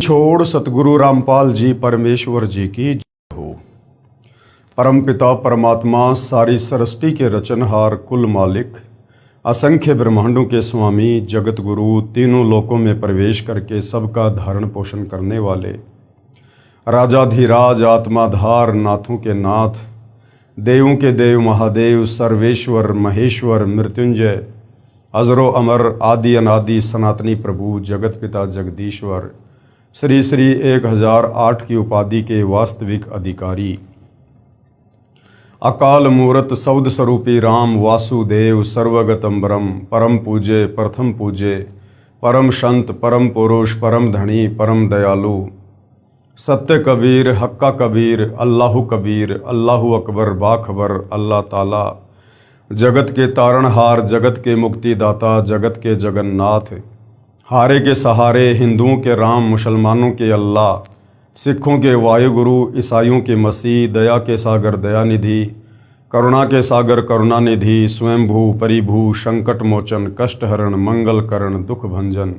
छोड़ सतगुरु रामपाल जी परमेश्वर जी की जय हो। परमपिता परमात्मा सारी सृष्टि के रचनहार कुल मालिक असंख्य ब्रह्मांडों के स्वामी जगत गुरु तीनों लोकों में प्रवेश करके सबका धारण पोषण करने वाले राजाधिराज आत्माधार नाथों के नाथ देवों के देव महादेव सर्वेश्वर महेश्वर मृत्युंजय अजरो अमर आदि अनादि सनातनी प्रभु जगत पिता जगदीश्वर श्री श्री 1008 की उपाधि के वास्तविक अधिकारी अकाल मूरत सौद स्वरूपी राम वासुदेव सर्वगतम ब्रह्म परम पूज्य प्रथम पूज्य परम संत परम पुरुष परम धनी परम दयालु सत्य कबीर हक्का कबीर अल्लाहु कबीर अल्लाहु अकबर बाखबर अल्लाह ताला जगत के तारणहार जगत के मुक्तिदाता जगत के जगन्नाथ हारे के सहारे हिंदुओं के राम मुसलमानों के अल्लाह सिखों के वायुगुरु ईसाइयों के मसीह दया के सागर दयानिधि करुणा के सागर करुणानिधि स्वयंभू परिभू संकट मोचन कष्टहरण मंगलकरण दुख भंजन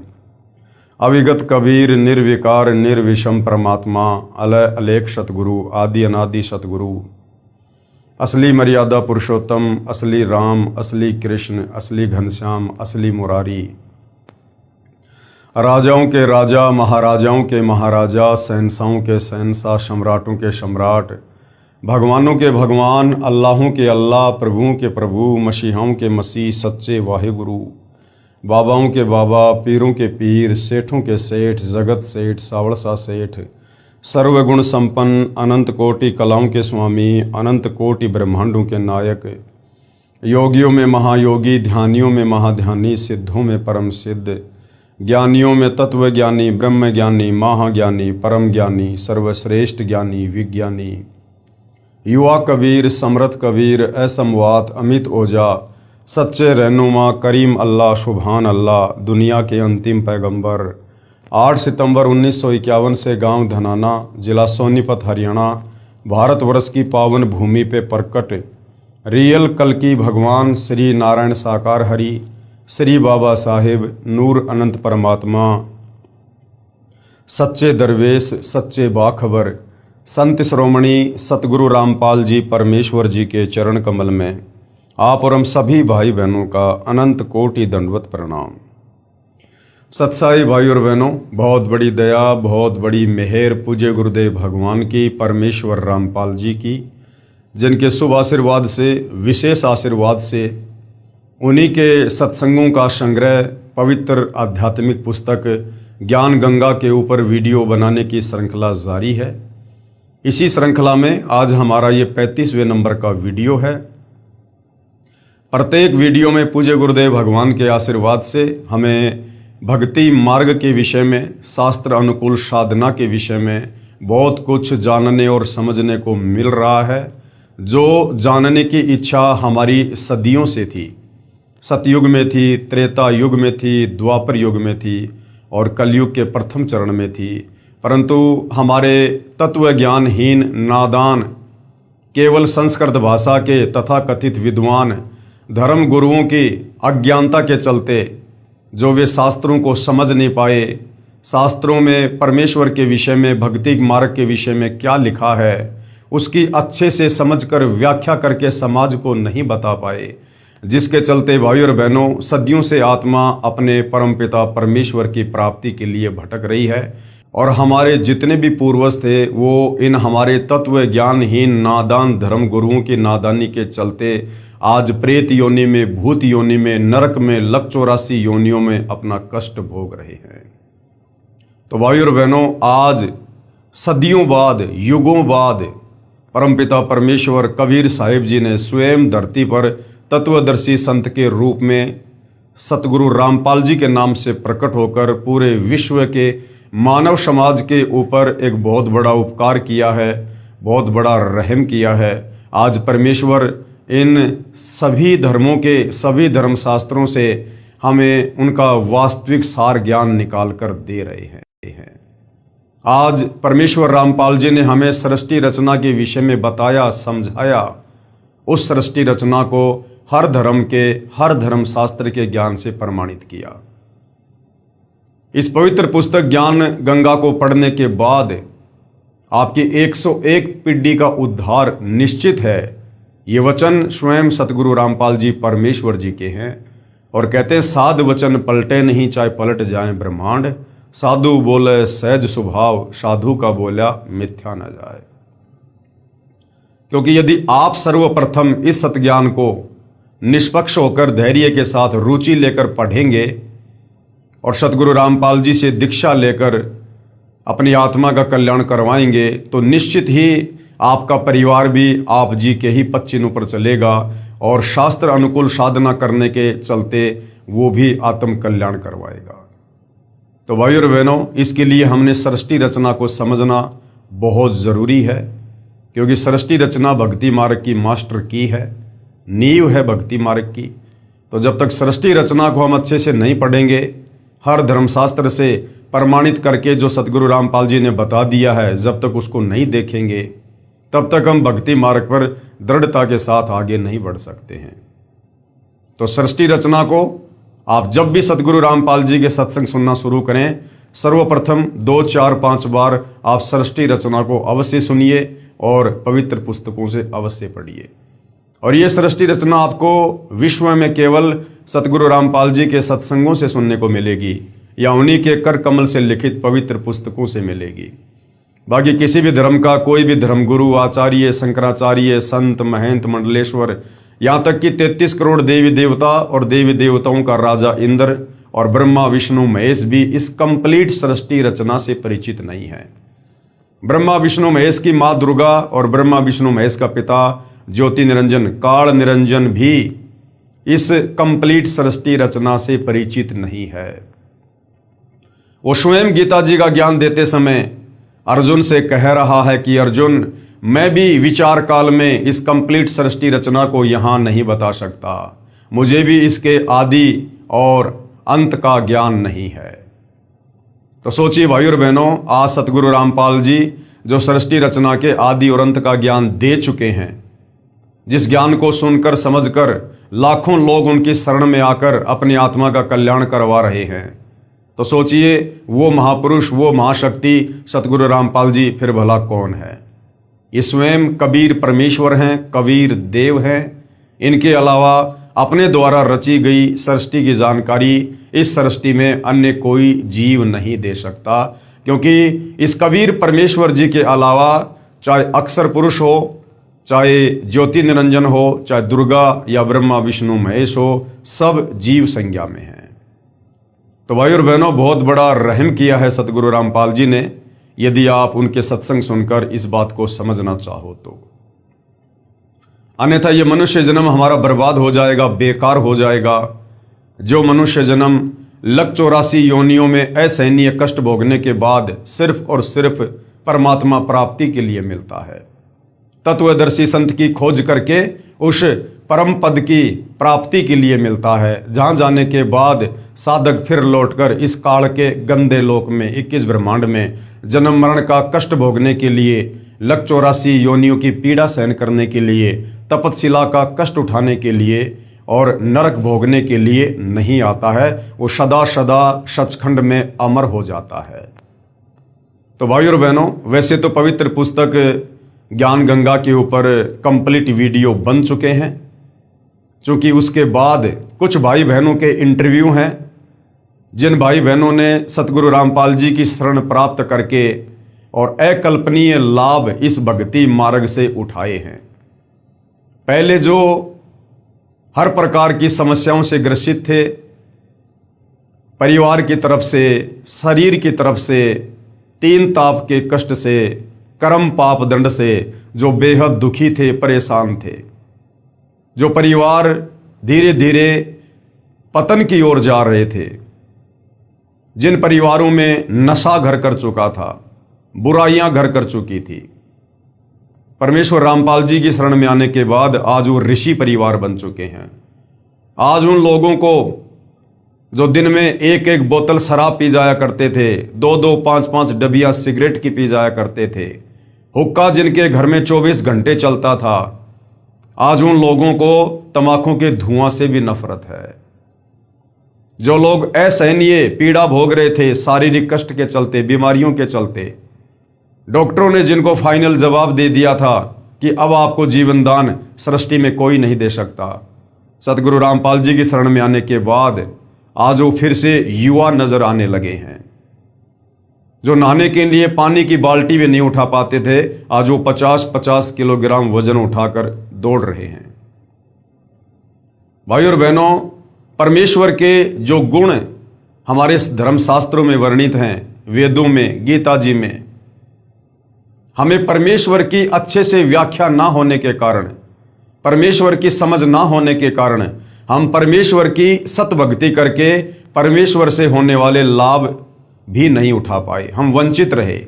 अविगत कबीर निर्विकार निर्विषम परमात्मा अलय अलेख सतगुरु आदि अनादि सतगुरु असली मर्यादा पुरुषोत्तम असली राम असली कृष्ण असली घनश्याम असली मुरारी राजाओं के राजा महाराजाओं के महाराजा शहंशाहों के शहंशाह सम्राटों के सम्राट भगवानों के भगवान अल्लाहों के अल्लाह प्रभुओं के प्रभु मसीहाओं के मसीह सच्चे वाहिगुरु बाबाओं के बाबा पीरों के पीर सेठों के सेठ जगत सेठ सावड़सा सेठ सर्वगुण संपन्न अनंत कोटि कलाओं के स्वामी अनंत कोटि ब्रह्मांडों के नायक योगियों में महायोगी ध्यानियों में महाध्यानी सिद्धों में परम सिद्ध ज्ञानियों में तत्व ज्ञानी ब्रह्म ज्ञानी महाज्ञानी परम ज्ञानी सर्वश्रेष्ठ ज्ञानी विज्ञानी युवा कबीर समर्थ कबीर असमवात अमित ओझा सच्चे रहनुमा करीम अल्लाह सुभान अल्लाह दुनिया के अंतिम पैगंबर 8 सितंबर 1951 से गांव धनाना जिला सोनीपत हरियाणा भारतवर्ष की पावन भूमि पे प्रकट रियल कल्कि भगवान श्री नारायण साकार हरि श्री बाबा साहिब नूर अनंत परमात्मा सच्चे दरवेश सच्चे बाखबर संत श्रोमणी सतगुरु रामपाल जी परमेश्वर जी के चरण कमल में आप और हम सभी भाई बहनों का अनंत कोटि दंडवत प्रणाम। सत्साई भाई और बहनों, बहुत बड़ी दया बहुत बड़ी मेहर पूज्य गुरुदेव भगवान की परमेश्वर रामपाल जी की, जिनके शुभ आशीर्वाद से विशेष आशीर्वाद से उन्हीं के सत्संगों का संग्रह पवित्र आध्यात्मिक पुस्तक ज्ञान गंगा के ऊपर वीडियो बनाने की श्रृंखला जारी है। इसी श्रृंखला में आज हमारा ये 35वें नंबर का वीडियो है। प्रत्येक वीडियो में पूज्य गुरुदेव भगवान के आशीर्वाद से हमें भक्ति मार्ग के विषय में शास्त्र अनुकूल साधना के विषय में बहुत कुछ जानने और समझने को मिल रहा है, जो जानने की इच्छा हमारी सदियों से थी। सतयुग में थी, त्रेता युग में थी, द्वापर युग में थी और कलयुग के प्रथम चरण में थी, परंतु हमारे तत्व ज्ञानहीन नादान केवल संस्कृत भाषा के तथाकथित विद्वान धर्म गुरुओं की अज्ञानता के चलते जो वे शास्त्रों को समझ नहीं पाए, शास्त्रों में परमेश्वर के विषय में भक्ति मार्ग के विषय में क्या लिखा है उसकी अच्छे से समझकर व्याख्या करके समाज को नहीं बता पाए, जिसके चलते भाई और बहनों सदियों से आत्मा अपने परमपिता परमेश्वर की प्राप्ति के लिए भटक रही है। और हमारे जितने भी पूर्वज थे वो इन हमारे तत्व ज्ञानहीन नादान धर्म गुरुओं की नादानी के चलते आज प्रेत योनि में, भूत योनि में, नरक में, लक 84 योनियों में अपना कष्ट भोग रहे हैं। तो भाई और बहनों, आज सदियों बाद युगों बाद परमपिता परमेश्वर कबीर साहिब जी ने स्वयं धरती पर तत्वदर्शी संत के रूप में सतगुरु रामपाल जी के नाम से प्रकट होकर पूरे विश्व के मानव समाज के ऊपर एक बहुत बड़ा उपकार किया है, बहुत बड़ा रहम किया है। आज परमेश्वर इन सभी धर्मों के सभी धर्मशास्त्रों से हमें उनका वास्तविक सार ज्ञान निकाल कर दे रहे हैं। आज परमेश्वर रामपाल जी ने हमें सृष्टि रचना के विषय में बताया, समझाया। उस सृष्टि रचना को हर धर्म के हर धर्म शास्त्र के ज्ञान से प्रमाणित किया। इस पवित्र पुस्तक ज्ञान गंगा को पढ़ने के बाद आपकी 101 पीढ़ी का उद्धार निश्चित है। ये वचन स्वयं सतगुरु रामपाल जी परमेश्वर जी के हैं और कहते हैं, साध वचन पलटे नहीं, चाहे पलट जाए ब्रह्मांड, साधु बोले सहज स्वभाव, साधु का बोला मिथ्या न जाए। क्योंकि यदि आप सर्वप्रथम इस सतज्ञान को निष्पक्ष होकर धैर्य के साथ रुचि लेकर पढ़ेंगे और सतगुरु रामपाल जी से दीक्षा लेकर अपनी आत्मा का कल्याण करवाएंगे, तो निश्चित ही आपका परिवार भी आप जी के ही पद चिन्ह पर चलेगा और शास्त्र अनुकूल साधना करने के चलते वो भी आत्म कल्याण करवाएगा। तो भाइयों और बहनों, इसके लिए हमने सृष्टि रचना को समझना बहुत ज़रूरी है, क्योंकि सृष्टि रचना भक्ति मार्ग की मास्टर की है, नींव है भक्ति मार्ग की। तो जब तक सृष्टि रचना को हम अच्छे से नहीं पढ़ेंगे, हर धर्मशास्त्र से प्रमाणित करके जो सतगुरु रामपाल जी ने बता दिया है, जब तक उसको नहीं देखेंगे तब तक हम भक्ति मार्ग पर दृढ़ता के साथ आगे नहीं बढ़ सकते हैं। तो सृष्टि रचना को आप जब भी सतगुरु रामपाल जी के सत्संग सुनना शुरू करें, सर्वप्रथम 2, 4, 5 बार आप सृष्टि रचना को अवश्य सुनिए और पवित्र पुस्तकों से अवश्य पढ़िए। और ये सृष्टि रचना आपको विश्व में केवल सतगुरु रामपाल जी के सत्संगों से सुनने को मिलेगी या उन्हीं के कर कमल से लिखित पवित्र पुस्तकों से मिलेगी। बाकी किसी भी धर्म का कोई भी धर्मगुरु, आचार्य, शंकराचार्य, संत, महंत, मंडलेश्वर, यहाँ तक कि 33 करोड़ देवी देवता और देवी देवताओं का राजा इंद्र और ब्रह्मा विष्णु महेश भी इस कंप्लीट सृष्टि रचना से परिचित नहीं है। ब्रह्मा विष्णु महेश की माँ दुर्गा और ब्रह्मा विष्णु महेश का पिता ज्योति निरंजन काल निरंजन भी इस कंप्लीट सृष्टि रचना से परिचित नहीं है। वो स्वयं गीता जी का ज्ञान देते समय अर्जुन से कह रहा है कि अर्जुन, मैं भी विचार काल में इस कंप्लीट सृष्टि रचना को यहाँ नहीं बता सकता, मुझे भी इसके आदि और अंत का ज्ञान नहीं है। तो सोचिए भाइयों और बहनों, आज सतगुरु रामपाल जी जो सृष्टि रचना के आदि और अंत का ज्ञान दे चुके हैं, जिस ज्ञान को सुनकर समझकर लाखों लोग उनकी शरण में आकर अपनी आत्मा का कल्याण करवा रहे हैं, तो सोचिए वो महापुरुष, वो महाशक्ति सतगुरु रामपाल जी फिर भला कौन है। ये स्वयं कबीर परमेश्वर हैं, कबीर देव हैं। इनके अलावा अपने द्वारा रची गई सृष्टि की जानकारी इस सृष्टि में अन्य कोई जीव नहीं दे सकता, क्योंकि इस कबीर परमेश्वर जी के अलावा चाहे अक्षर पुरुष हो, चाहे ज्योति निरंजन हो, चाहे दुर्गा या ब्रह्मा विष्णु महेश हो, सब जीव संज्ञा में हैं। तो भाई और बहनों, बहुत बड़ा रहम किया है सतगुरु रामपाल जी ने, यदि आप उनके सत्संग सुनकर इस बात को समझना चाहो तो। अन्यथा ये मनुष्य जन्म हमारा बर्बाद हो जाएगा, बेकार हो जाएगा। जो मनुष्य जन्म लग 84 योनियों में असहनीय कष्ट भोगने के बाद सिर्फ और सिर्फ परमात्मा प्राप्ति के लिए मिलता है, तत्वदर्शी संत की खोज करके उस परम पद की प्राप्ति के लिए मिलता है, जहाँ जाने के बाद साधक फिर लौटकर इस काल के गंदे लोक में 21 ब्रह्मांड में जन्म मरण का कष्ट भोगने के लिए, लग 84 योनियों की पीड़ा सहन करने के लिए, तपतशिला का कष्ट उठाने के लिए और नरक भोगने के लिए नहीं आता है। वो सदा सदा सचखंड में अमर हो जाता है। तो भाइयों और बहनों, वैसे तो पवित्र पुस्तक ज्ञान गंगा के ऊपर कंप्लीट वीडियो बन चुके हैं, क्योंकि उसके बाद कुछ भाई बहनों के इंटरव्यू हैं, जिन भाई बहनों ने सतगुरु रामपाल जी की शरण प्राप्त करके और अकल्पनीय लाभ इस भक्ति मार्ग से उठाए हैं। पहले जो हर प्रकार की समस्याओं से ग्रसित थे, परिवार की तरफ से, शरीर की तरफ से, 3 ताप के कष्ट से, कर्म पाप दंड से जो बेहद दुखी थे, परेशान थे, जो परिवार धीरे धीरे पतन की ओर जा रहे थे, जिन परिवारों में नशा घर कर चुका था, बुराइयां घर कर चुकी थी, परमेश्वर रामपाल जी की शरण में आने के बाद आज वो ऋषि परिवार बन चुके हैं। आज उन लोगों को जो दिन में 1-1 बोतल शराब पी जाया करते थे, 2-2, 5-5 डबिया सिगरेट की पी जाया करते थे, हुक्का जिनके घर में 24 घंटे चलता था, आज उन लोगों को तंबाकू के धुआं से भी नफरत है। जो लोग असहनीय पीड़ा भोग रहे थे शारीरिक कष्ट के चलते, बीमारियों के चलते, डॉक्टरों ने जिनको फाइनल जवाब दे दिया था कि अब आपको जीवन दान सृष्टि में कोई नहीं दे सकता, सतगुरु रामपाल जी की शरण में आने के बाद आज वो फिर से युवा नजर आने लगे हैं। जो नहाने के लिए पानी की बाल्टी भी नहीं उठा पाते थे, आज वो 50-50 किलोग्राम वजन उठाकर दौड़ रहे हैं। भाई और बहनों, परमेश्वर के जो गुण हमारे धर्मशास्त्रों में वर्णित हैं, वेदों में, गीता जी में, हमें परमेश्वर की अच्छे से व्याख्या ना होने के कारण, परमेश्वर की समझ ना होने के कारण हम परमेश्वर की सतभक्ति करके परमेश्वर से होने वाले लाभ भी नहीं उठा पाए, हम वंचित रहे।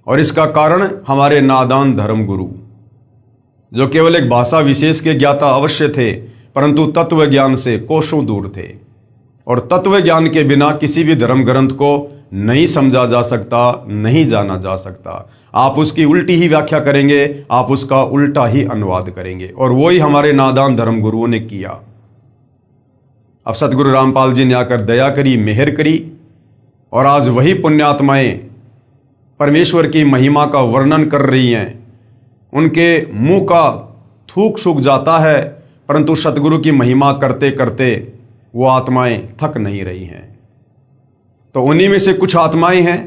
और इसका कारण हमारे नादान धर्म गुरु, जो केवल एक भाषा विशेष के ज्ञाता अवश्य थे, परंतु तत्व ज्ञान से कोसों दूर थे। और तत्व ज्ञान के बिना किसी भी धर्म ग्रंथ को नहीं समझा जा सकता, नहीं जाना जा सकता। आप उसकी उल्टी ही व्याख्या करेंगे, आप उसका उल्टा ही अनुवाद करेंगे, और वही हमारे नादान धर्म गुरुओं ने किया। अब सतगुरु रामपाल जी ने आकर दया करी, मेहर करी, और आज वही पुण्यात्माएं परमेश्वर की महिमा का वर्णन कर रही हैं। उनके मुंह का थूक सूख जाता है, परंतु सतगुरु की महिमा करते करते वो आत्माएं थक नहीं रही हैं। तो उन्हीं में से कुछ आत्माएं हैं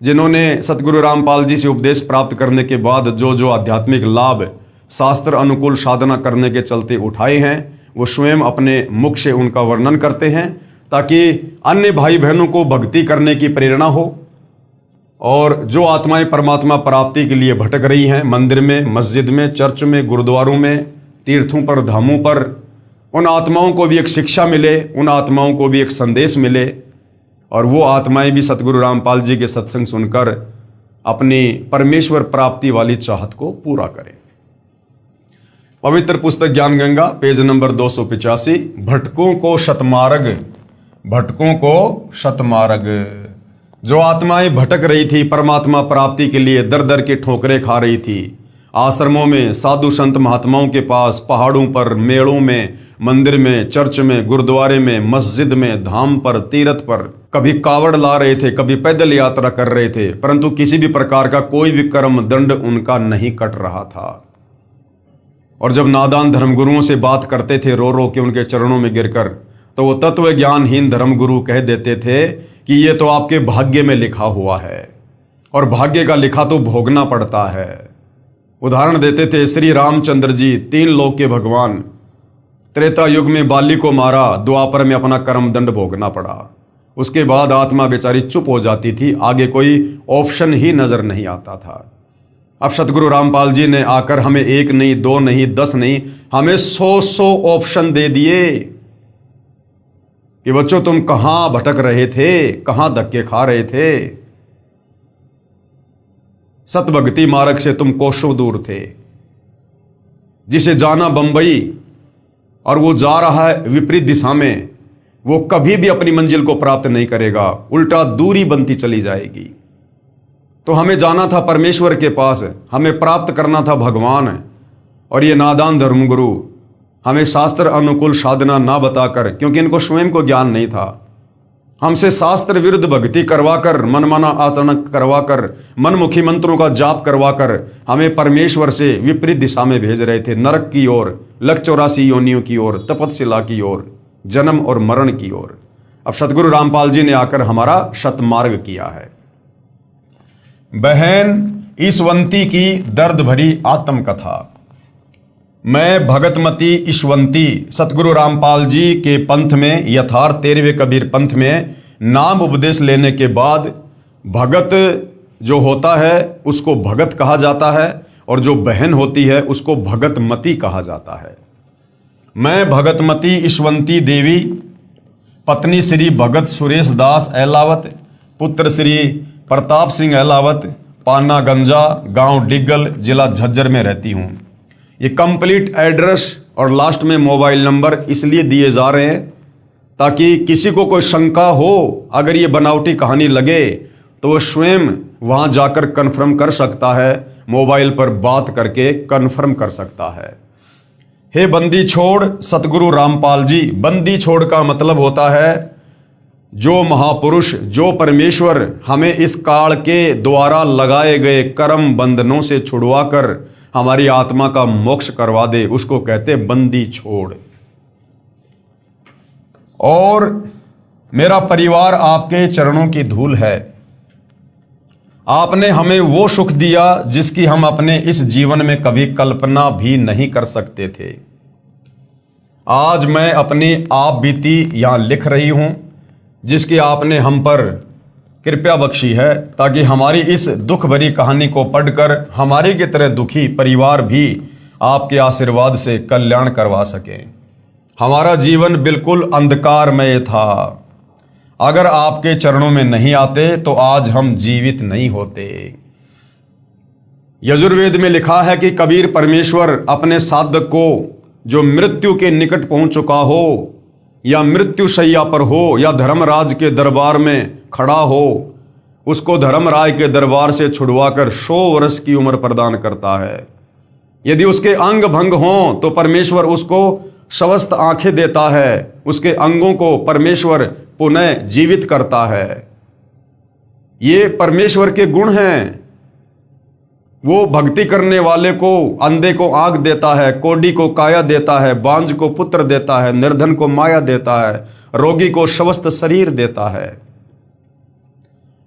जिन्होंने सतगुरु रामपाल जी से उपदेश प्राप्त करने के बाद जो जो आध्यात्मिक लाभ शास्त्र अनुकूल साधना करने के चलते उठाए हैं, वो स्वयं अपने मुख से उनका वर्णन करते हैं, ताकि अन्य भाई बहनों को भक्ति करने की प्रेरणा हो। और जो आत्माएं परमात्मा प्राप्ति के लिए भटक रही हैं, मंदिर में, मस्जिद में, चर्च में, गुरुद्वारों में, तीर्थों पर, धामों पर, उन आत्माओं को भी एक शिक्षा मिले, उन आत्माओं को भी एक संदेश मिले, और वो आत्माएं भी सतगुरु रामपाल जी के सत्संग सुनकर अपनी परमेश्वर प्राप्ति वाली चाहत को पूरा करें। पवित्र पुस्तक ज्ञान गंगा, पेज नंबर 285, भटकों को शतमार्ग, भटकों को शतमार्ग। जो आत्माएं भटक रही थी, परमात्मा प्राप्ति के लिए दर दर के ठोकरें खा रही थी, आश्रमों में, साधु संत महात्माओं के पास, पहाड़ों पर, मेड़ों में, मंदिर में, चर्च में, गुरुद्वारे में, मस्जिद में, धाम पर, तीर्थ पर, कभी कावड़ ला रहे थे, कभी पैदल यात्रा कर रहे थे, परंतु किसी भी प्रकार का कोई भी कर्म दंड उनका नहीं कट रहा था। और जब नादान धर्मगुरुओं से बात करते थे रो रो के उनके चरणों में गिरकर, तो वो तत्व ज्ञानहीन धर्मगुरु कह देते थे कि ये तो आपके भाग्य में लिखा हुआ है, और भाग्य का लिखा तो भोगना पड़ता है। उदाहरण देते थे, श्री रामचंद्र जी 3 लोक के भगवान, त्रेता युग में बाली को मारा, द्वापर में अपना कर्म दंड भोगना पड़ा। उसके बाद आत्मा बेचारी चुप हो जाती थी, आगे कोई ऑप्शन ही नजर नहीं आता था। अब सतगुरु रामपाल जी ने आकर हमें 1 नहीं, 2 नहीं, 10 नहीं, हमें 100 ऑप्शन दे दिए कि बच्चों तुम कहां भटक रहे थे, कहां धक्के खा रहे थे। सतभक्ति मार्ग से तुम कोसों दूर थे। जिसे जाना बंबई और वो जा रहा है विपरीत दिशा में, वो कभी भी अपनी मंजिल को प्राप्त नहीं करेगा, उल्टा दूरी बनती चली जाएगी। तो हमें जाना था परमेश्वर के पास, हमें प्राप्त करना था भगवान। और ये नादान धर्मगुरु हमें शास्त्र अनुकूल साधना ना बताकर, क्योंकि इनको स्वयं को ज्ञान नहीं था, हमसे शास्त्र विरुद्ध भक्ति करवाकर, मनमाना आचरण करवाकर, मनमुखी मंत्रों का जाप करवाकर हमें परमेश्वर से विपरीत दिशा में भेज रहे थे, नरक की ओर, लक 84 योनियों की ओर, तपतशिला की ओर, जन्म और मरण की ओर। अब सतगुरु रामपाल जी ने आकर हमारा शतमार्ग किया है। बहन ईशवंती की दर्द भरी आत्मकथा। मैं भगतमती ईशवंती सतगुरु रामपाल जी के पंथ में, यथार्थ 13वें कबीर पंथ में नाम उपदेश लेने के बाद भगत जो होता है उसको भगत कहा जाता है, और जो बहन होती है उसको भगतमती कहा जाता है। मैं भगतमती ईशवंती देवी, पत्नी श्री भगत सुरेश दास अहलावत, पुत्र श्री प्रताप सिंह अहलावत, पाना गंजा, गांव डिग्गल, जिला झज्जर में रहती हूँ। ये कंप्लीट एड्रेस और लास्ट में मोबाइल नंबर इसलिए दिए जा रहे हैं ताकि किसी को कोई शंका हो, अगर ये बनावटी कहानी लगे तो वो स्वयं वहाँ जाकर कन्फर्म कर सकता है, मोबाइल पर बात करके कन्फर्म कर सकता है। हे बंदी छोड़ सतगुरु रामपाल जी। बंदी छोड़ का मतलब होता है जो महापुरुष, जो परमेश्वर हमें इस काल के द्वारा लगाए गए कर्म बंधनों से छुड़वाकर हमारी आत्मा का मोक्ष करवा दे, उसको कहते बंदी छोड़। और मेरा परिवार आपके चरणों की धूल है। आपने हमें वो सुख दिया जिसकी हम अपने इस जीवन में कभी कल्पना भी नहीं कर सकते थे। आज मैं अपनी आप बीती यहां लिख रही हूं, जिसकी आपने हम पर कृपा बख्शी है, ताकि हमारी इस दुख भरी कहानी को पढ़कर हमारी की तरह दुखी परिवार भी आपके आशीर्वाद से कल्याण करवा सके। हमारा जीवन बिल्कुल अंधकारमय था। अगर आपके चरणों में नहीं आते तो आज हम जीवित नहीं होते। यजुर्वेद में लिखा है कि कबीर परमेश्वर अपने साधक को जो मृत्यु के निकट पहुंच चुका हो, या मृत्यु शैया पर हो, या धर्मराज के दरबार में खड़ा हो, उसको धर्मराज के दरबार से छुड़वाकर 100 वर्ष की उम्र प्रदान करता है। यदि उसके अंग भंग हों तो परमेश्वर उसको स्वस्थ आंखें देता है, उसके अंगों को परमेश्वर पुनः जीवित करता है। ये परमेश्वर के गुण हैं। वो भक्ति करने वाले को, अंधे को आंख देता है, कोढ़ी को काया देता है, बांझ को पुत्र देता है, निर्धन को माया देता है, रोगी को स्वस्थ शरीर देता है।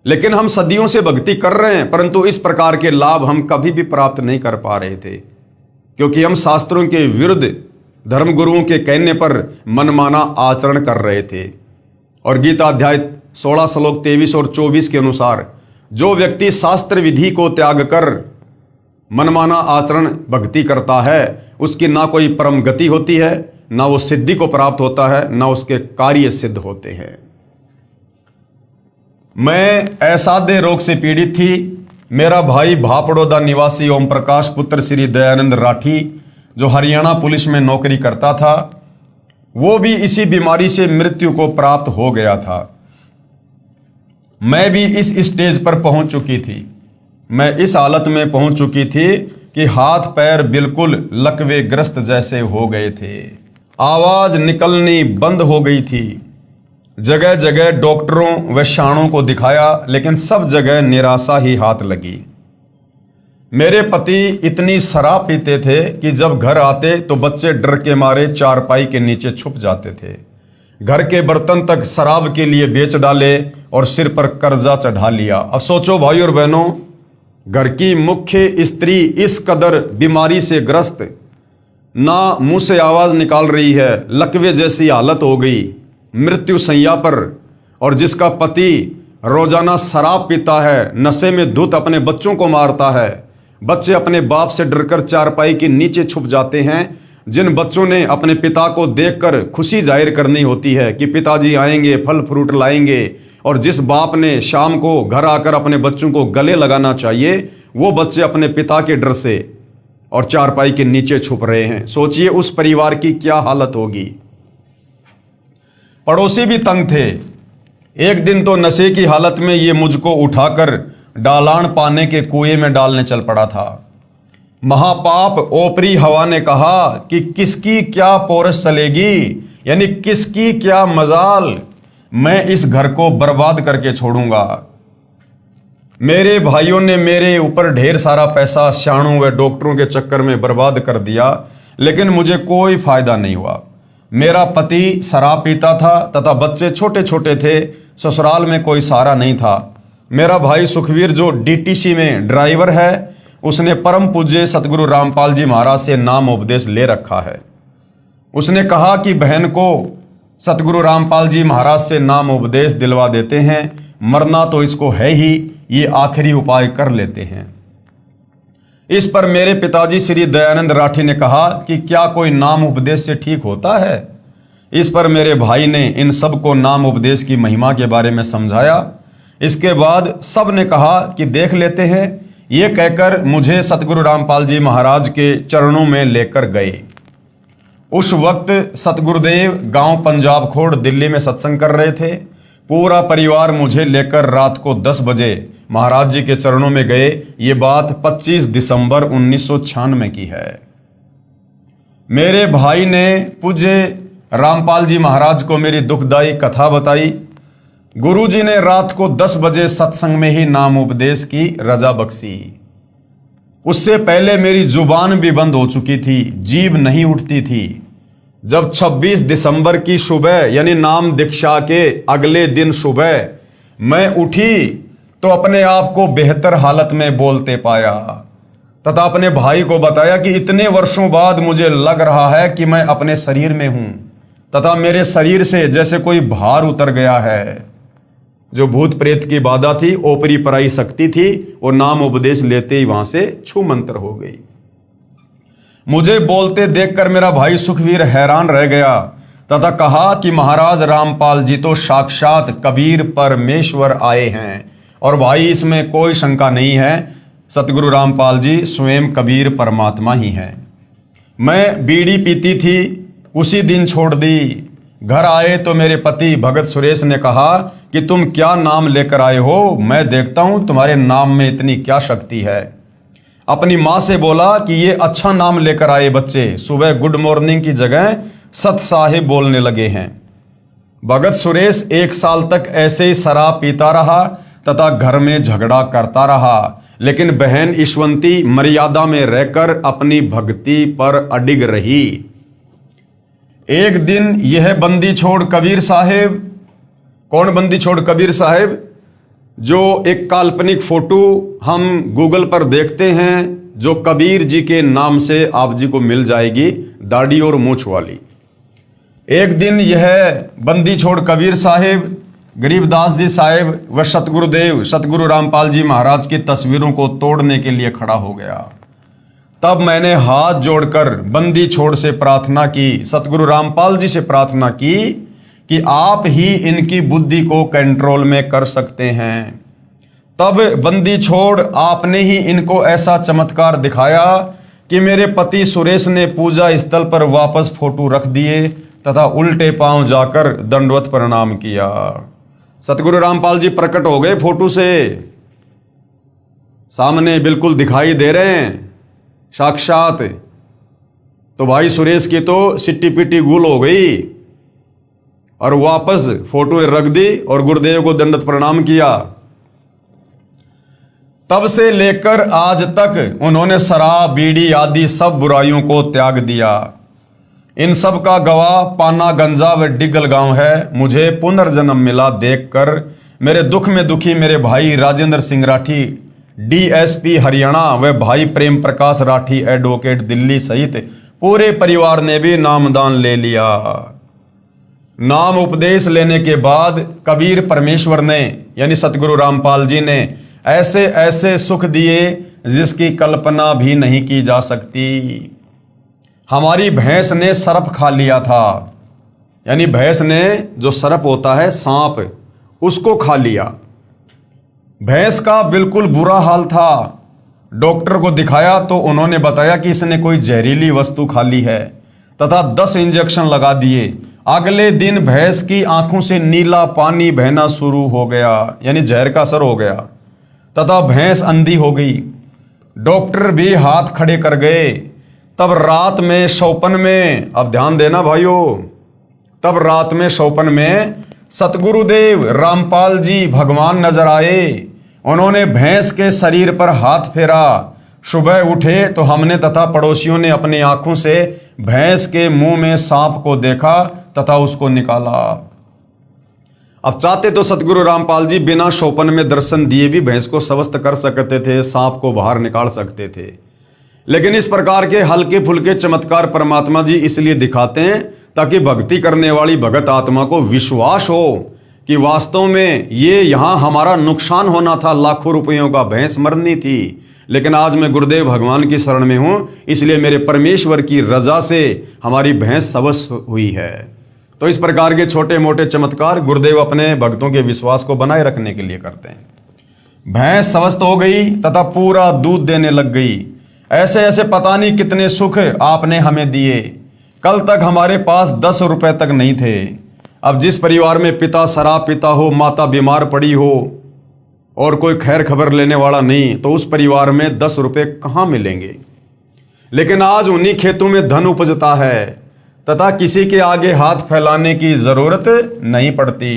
लेकिन हम सदियों से भक्ति कर रहे हैं, परंतु इस प्रकार के लाभ हम कभी भी प्राप्त नहीं कर पा रहे थे, क्योंकि हम शास्त्रों के विरुद्ध धर्मगुरुओं के कहने पर मनमाना आचरण कर रहे थे। और गीता अध्याय 16 श्लोक 23 और 24 के अनुसार जो व्यक्ति शास्त्र विधि को त्याग कर मनमाना आचरण भक्ति करता है, उसकी ना कोई परम गति होती है, ना वो सिद्धि को प्राप्त होता है, ना उसके कार्य सिद्ध होते हैं। मैं असाध्य रोग से पीड़ित थी। मेरा भाई भापड़ोदा निवासी ओम प्रकाश पुत्र श्री दयानंद राठी, जो हरियाणा पुलिस में नौकरी करता था, वो भी इसी बीमारी से मृत्यु को प्राप्त हो गया था। मैं भी इस स्टेज पर पहुंच चुकी थी। मैं इस हालत में पहुंच चुकी थी कि हाथ पैर बिल्कुल लकवे ग्रस्त जैसे हो गए थे। आवाज निकलनी बंद हो गई थी। जगह जगह डॉक्टरों व शाणों को दिखाया, लेकिन सब जगह निराशा ही हाथ लगी। मेरे पति इतनी शराब पीते थे कि जब घर आते तो बच्चे डर के मारे चारपाई के नीचे छुप जाते थे। घर के बर्तन तक शराब के लिए बेच डाले और सिर पर कर्जा चढ़ा लिया। अब सोचो भाई और बहनों, घर की मुख्य स्त्री इस कदर बीमारी से ग्रस्त, ना मुंह से आवाज निकाल रही है, लकवे जैसी हालत हो गई, मृत्यु शैया पर, और जिसका पति रोजाना शराब पीता है, नशे में धुत अपने बच्चों को मारता है। बच्चे अपने बाप से डरकर चारपाई के नीचे छुप जाते हैं। जिन बच्चों ने अपने पिता को देखकर खुशी जाहिर करनी होती है कि पिताजी आएंगे, फल फ्रूट लाएंगे, और जिस बाप ने शाम को घर आकर अपने बच्चों को गले लगाना चाहिए, वो बच्चे अपने पिता के डर से और चारपाई के नीचे छुप रहे हैं। सोचिए उस परिवार की क्या हालत होगी। पड़ोसी भी तंग थे। एक दिन तो नशे की हालत में ये मुझको उठाकर डालान पाने के कुएं में डालने चल पड़ा था। महापाप ओपरी हवा ने कहा कि किसकी क्या पोरस चलेगी, यानी किसकी क्या मजाल, मैं इस घर को बर्बाद करके छोड़ूंगा। मेरे भाइयों ने मेरे ऊपर ढेर सारा पैसा शाणों व डॉक्टरों के चक्कर में बर्बाद कर दिया, लेकिन मुझे कोई फायदा नहीं हुआ। मेरा पति शराब पीता था तथा बच्चे छोटे छोटे थे। ससुराल में कोई सहारा नहीं था। मेरा भाई सुखवीर, जो डीटीसी में ड्राइवर है, उसने परम पूज्य सतगुरु रामपाल जी महाराज से नाम उपदेश ले रखा है। उसने कहा कि बहन को सतगुरु रामपाल जी महाराज से नाम उपदेश दिलवा देते हैं, मरना तो इसको है ही, ये आखिरी उपाय कर लेते हैं। इस पर मेरे पिताजी श्री दयानंद राठी ने कहा कि क्या कोई नाम उपदेश से ठीक होता है। इस पर मेरे भाई ने इन सब को नाम उपदेश की महिमा के बारे में समझाया। इसके बाद सब ने कहा कि देख लेते हैं। ये कहकर मुझे सतगुरु रामपाल जी महाराज के चरणों में लेकर गए। उस वक्त सतगुरुदेव गांव पंजाब खोड़ दिल्ली में सत्संग कर रहे थे। पूरा परिवार मुझे लेकर रात को 10 बजे महाराज जी के चरणों में गए। ये बात 25 दिसंबर 1996 की है। मेरे भाई ने पूज्य रामपाल जी महाराज को मेरी दुखदाई कथा बताई। गुरुजी ने रात को 10 बजे सत्संग में ही नाम उपदेश की रजा बख्शी। उससे पहले मेरी जुबान भी बंद हो चुकी थी, जीभ नहीं उठती थी। जब 26 दिसंबर की सुबह यानी नाम दीक्षा के अगले दिन सुबह मैं उठी तो अपने आप को बेहतर हालत में बोलते पाया तथा अपने भाई को बताया कि इतने वर्षों बाद मुझे लग रहा है कि मैं अपने शरीर में हूं तथा मेरे शरीर से जैसे कोई भार उतर गया है। जो भूत प्रेत की बाधा थी, ओपरी पराई शक्ति थी, वो नाम उपदेश लेते ही वहां से छू मंतर हो गई। मुझे बोलते देखकर मेरा भाई सुखवीर हैरान रह गया तथा कहा कि महाराज रामपाल जी तो साक्षात कबीर परमेश्वर आए हैं। और भाई इसमें कोई शंका नहीं है, सतगुरु रामपाल जी स्वयं कबीर परमात्मा ही हैं। मैं बीड़ी पीती थी, उसी दिन छोड़ दी। घर आए तो मेरे पति भगत सुरेश ने कहा कि तुम क्या नाम लेकर आए हो, मैं देखता हूं तुम्हारे नाम में इतनी क्या शक्ति है। अपनी माँ से बोला कि ये अच्छा नाम लेकर आए बच्चे, सुबह गुड मॉर्निंग की जगह सत साहिब बोलने लगे हैं। भगत सुरेश 1 साल तक ऐसे ही शराब पीता रहा तथा घर में झगड़ा करता रहा, लेकिन बहन ईश्वंती मर्यादा में रहकर अपनी भक्ति पर अडिग रही। एक दिन यह बंदी छोड़ कबीर साहेब, कौन बंदी छोड़ कबीर साहेब, जो एक काल्पनिक फोटो हम गूगल पर देखते हैं, जो कबीर जी के नाम से आप जी को मिल जाएगी, दाढ़ी और मूछ वाली। एक दिन यह बंदी छोड़ कबीर साहेब गरीबदास जी साहेब व सतगुरुदेव सतगुरु रामपाल जी महाराज की तस्वीरों को तोड़ने के लिए खड़ा हो गया। तब मैंने हाथ जोड़कर बंदी छोड़ से प्रार्थना की, सतगुरु रामपाल जी से प्रार्थना की कि आप ही इनकी बुद्धि को कंट्रोल में कर सकते हैं। तब बंदी छोड़ आपने ही इनको ऐसा चमत्कार दिखाया कि मेरे पति सुरेश ने पूजा स्थल पर वापस फोटो रख दिए तथा उल्टे पांव जाकर दंडवत प्रणाम किया। सतगुरु रामपाल जी प्रकट हो गए, फोटो से सामने बिल्कुल दिखाई दे रहे हैं साक्षात। तो भाई सुरेश की तो सिट्टी पिट्टी गुल हो गई और वापस फोटो रख दी और गुरुदेव को दंडवत प्रणाम किया। तब से लेकर आज तक उन्होंने शराब बीड़ी आदि सब बुराइयों को त्याग दिया। इन सब का गवाह पाना गंजा व डिगल गांव है। मुझे पुनर्जन्म मिला देखकर मेरे दुख में दुखी मेरे भाई राजेंद्र सिंह राठी डीएसपी हरियाणा व भाई प्रेम प्रकाश राठी एडवोकेट दिल्ली सहित पूरे परिवार ने भी नामदान ले लिया। नाम उपदेश लेने के बाद कबीर परमेश्वर ने यानी सतगुरु रामपाल जी ने ऐसे ऐसे सुख दिए जिसकी कल्पना भी नहीं की जा सकती। हमारी भैंस ने सर्प खा लिया था, यानी भैंस ने जो सर्प होता है सांप, उसको खा लिया। भैंस का बिल्कुल बुरा हाल था। डॉक्टर को दिखाया तो उन्होंने बताया कि इसने कोई जहरीली वस्तु खा ली है तथा 10 इंजेक्शन लगा दिए। अगले दिन भैंस की आंखों से नीला पानी बहना शुरू हो गया, यानी जहर का असर हो गया तथा भैंस अंधी हो गई। डॉक्टर भी हाथ खड़े कर गए। तब रात में शौपन में, अब ध्यान देना भाइयों, तब रात में शौपन में सतगुरुदेव रामपाल जी भगवान नजर आए। उन्होंने भैंस के शरीर पर हाथ फेरा। सुबह उठे तो हमने तथा पड़ोसियों ने अपनी आंखों से भैंस के मुंह में सांप को देखा तथा उसको निकाला। अब चाहते तो सतगुरु रामपाल जी बिना शौपन में दर्शन दिए भी भैंस को स्वस्थ कर सकते थे, सांप को बाहर निकाल सकते थे, लेकिन इस प्रकार के हल्के फुल्के चमत्कार परमात्मा जी इसलिए दिखाते हैं ताकि भक्ति करने वाली भगत आत्मा को विश्वास हो कि वास्तव में ये यहाँ हमारा नुकसान होना था, लाखों रुपयों का भैंस मरनी थी, लेकिन आज मैं गुरुदेव भगवान की शरण में हूँ, इसलिए मेरे परमेश्वर की रजा से हमारी भैंस स्वस्थ हुई है। तो इस प्रकार के छोटे मोटे चमत्कार गुरुदेव अपने भक्तों के विश्वास को बनाए रखने के लिए करते हैं। भैंस स्वस्थ हो गई तथा पूरा दूध देने लग गई। ऐसे ऐसे पता नहीं कितने सुख आपने हमें दिए। कल तक हमारे पास 10 रुपए तक नहीं थे। अब जिस परिवार में पिता शराब पीता हो, माता बीमार पड़ी हो और कोई खैर खबर लेने वाला नहीं, तो उस परिवार में 10 रुपए कहाँ मिलेंगे। लेकिन आज उन्हीं खेतों में धन उपजता है तथा किसी के आगे हाथ फैलाने की जरूरत नहीं पड़ती।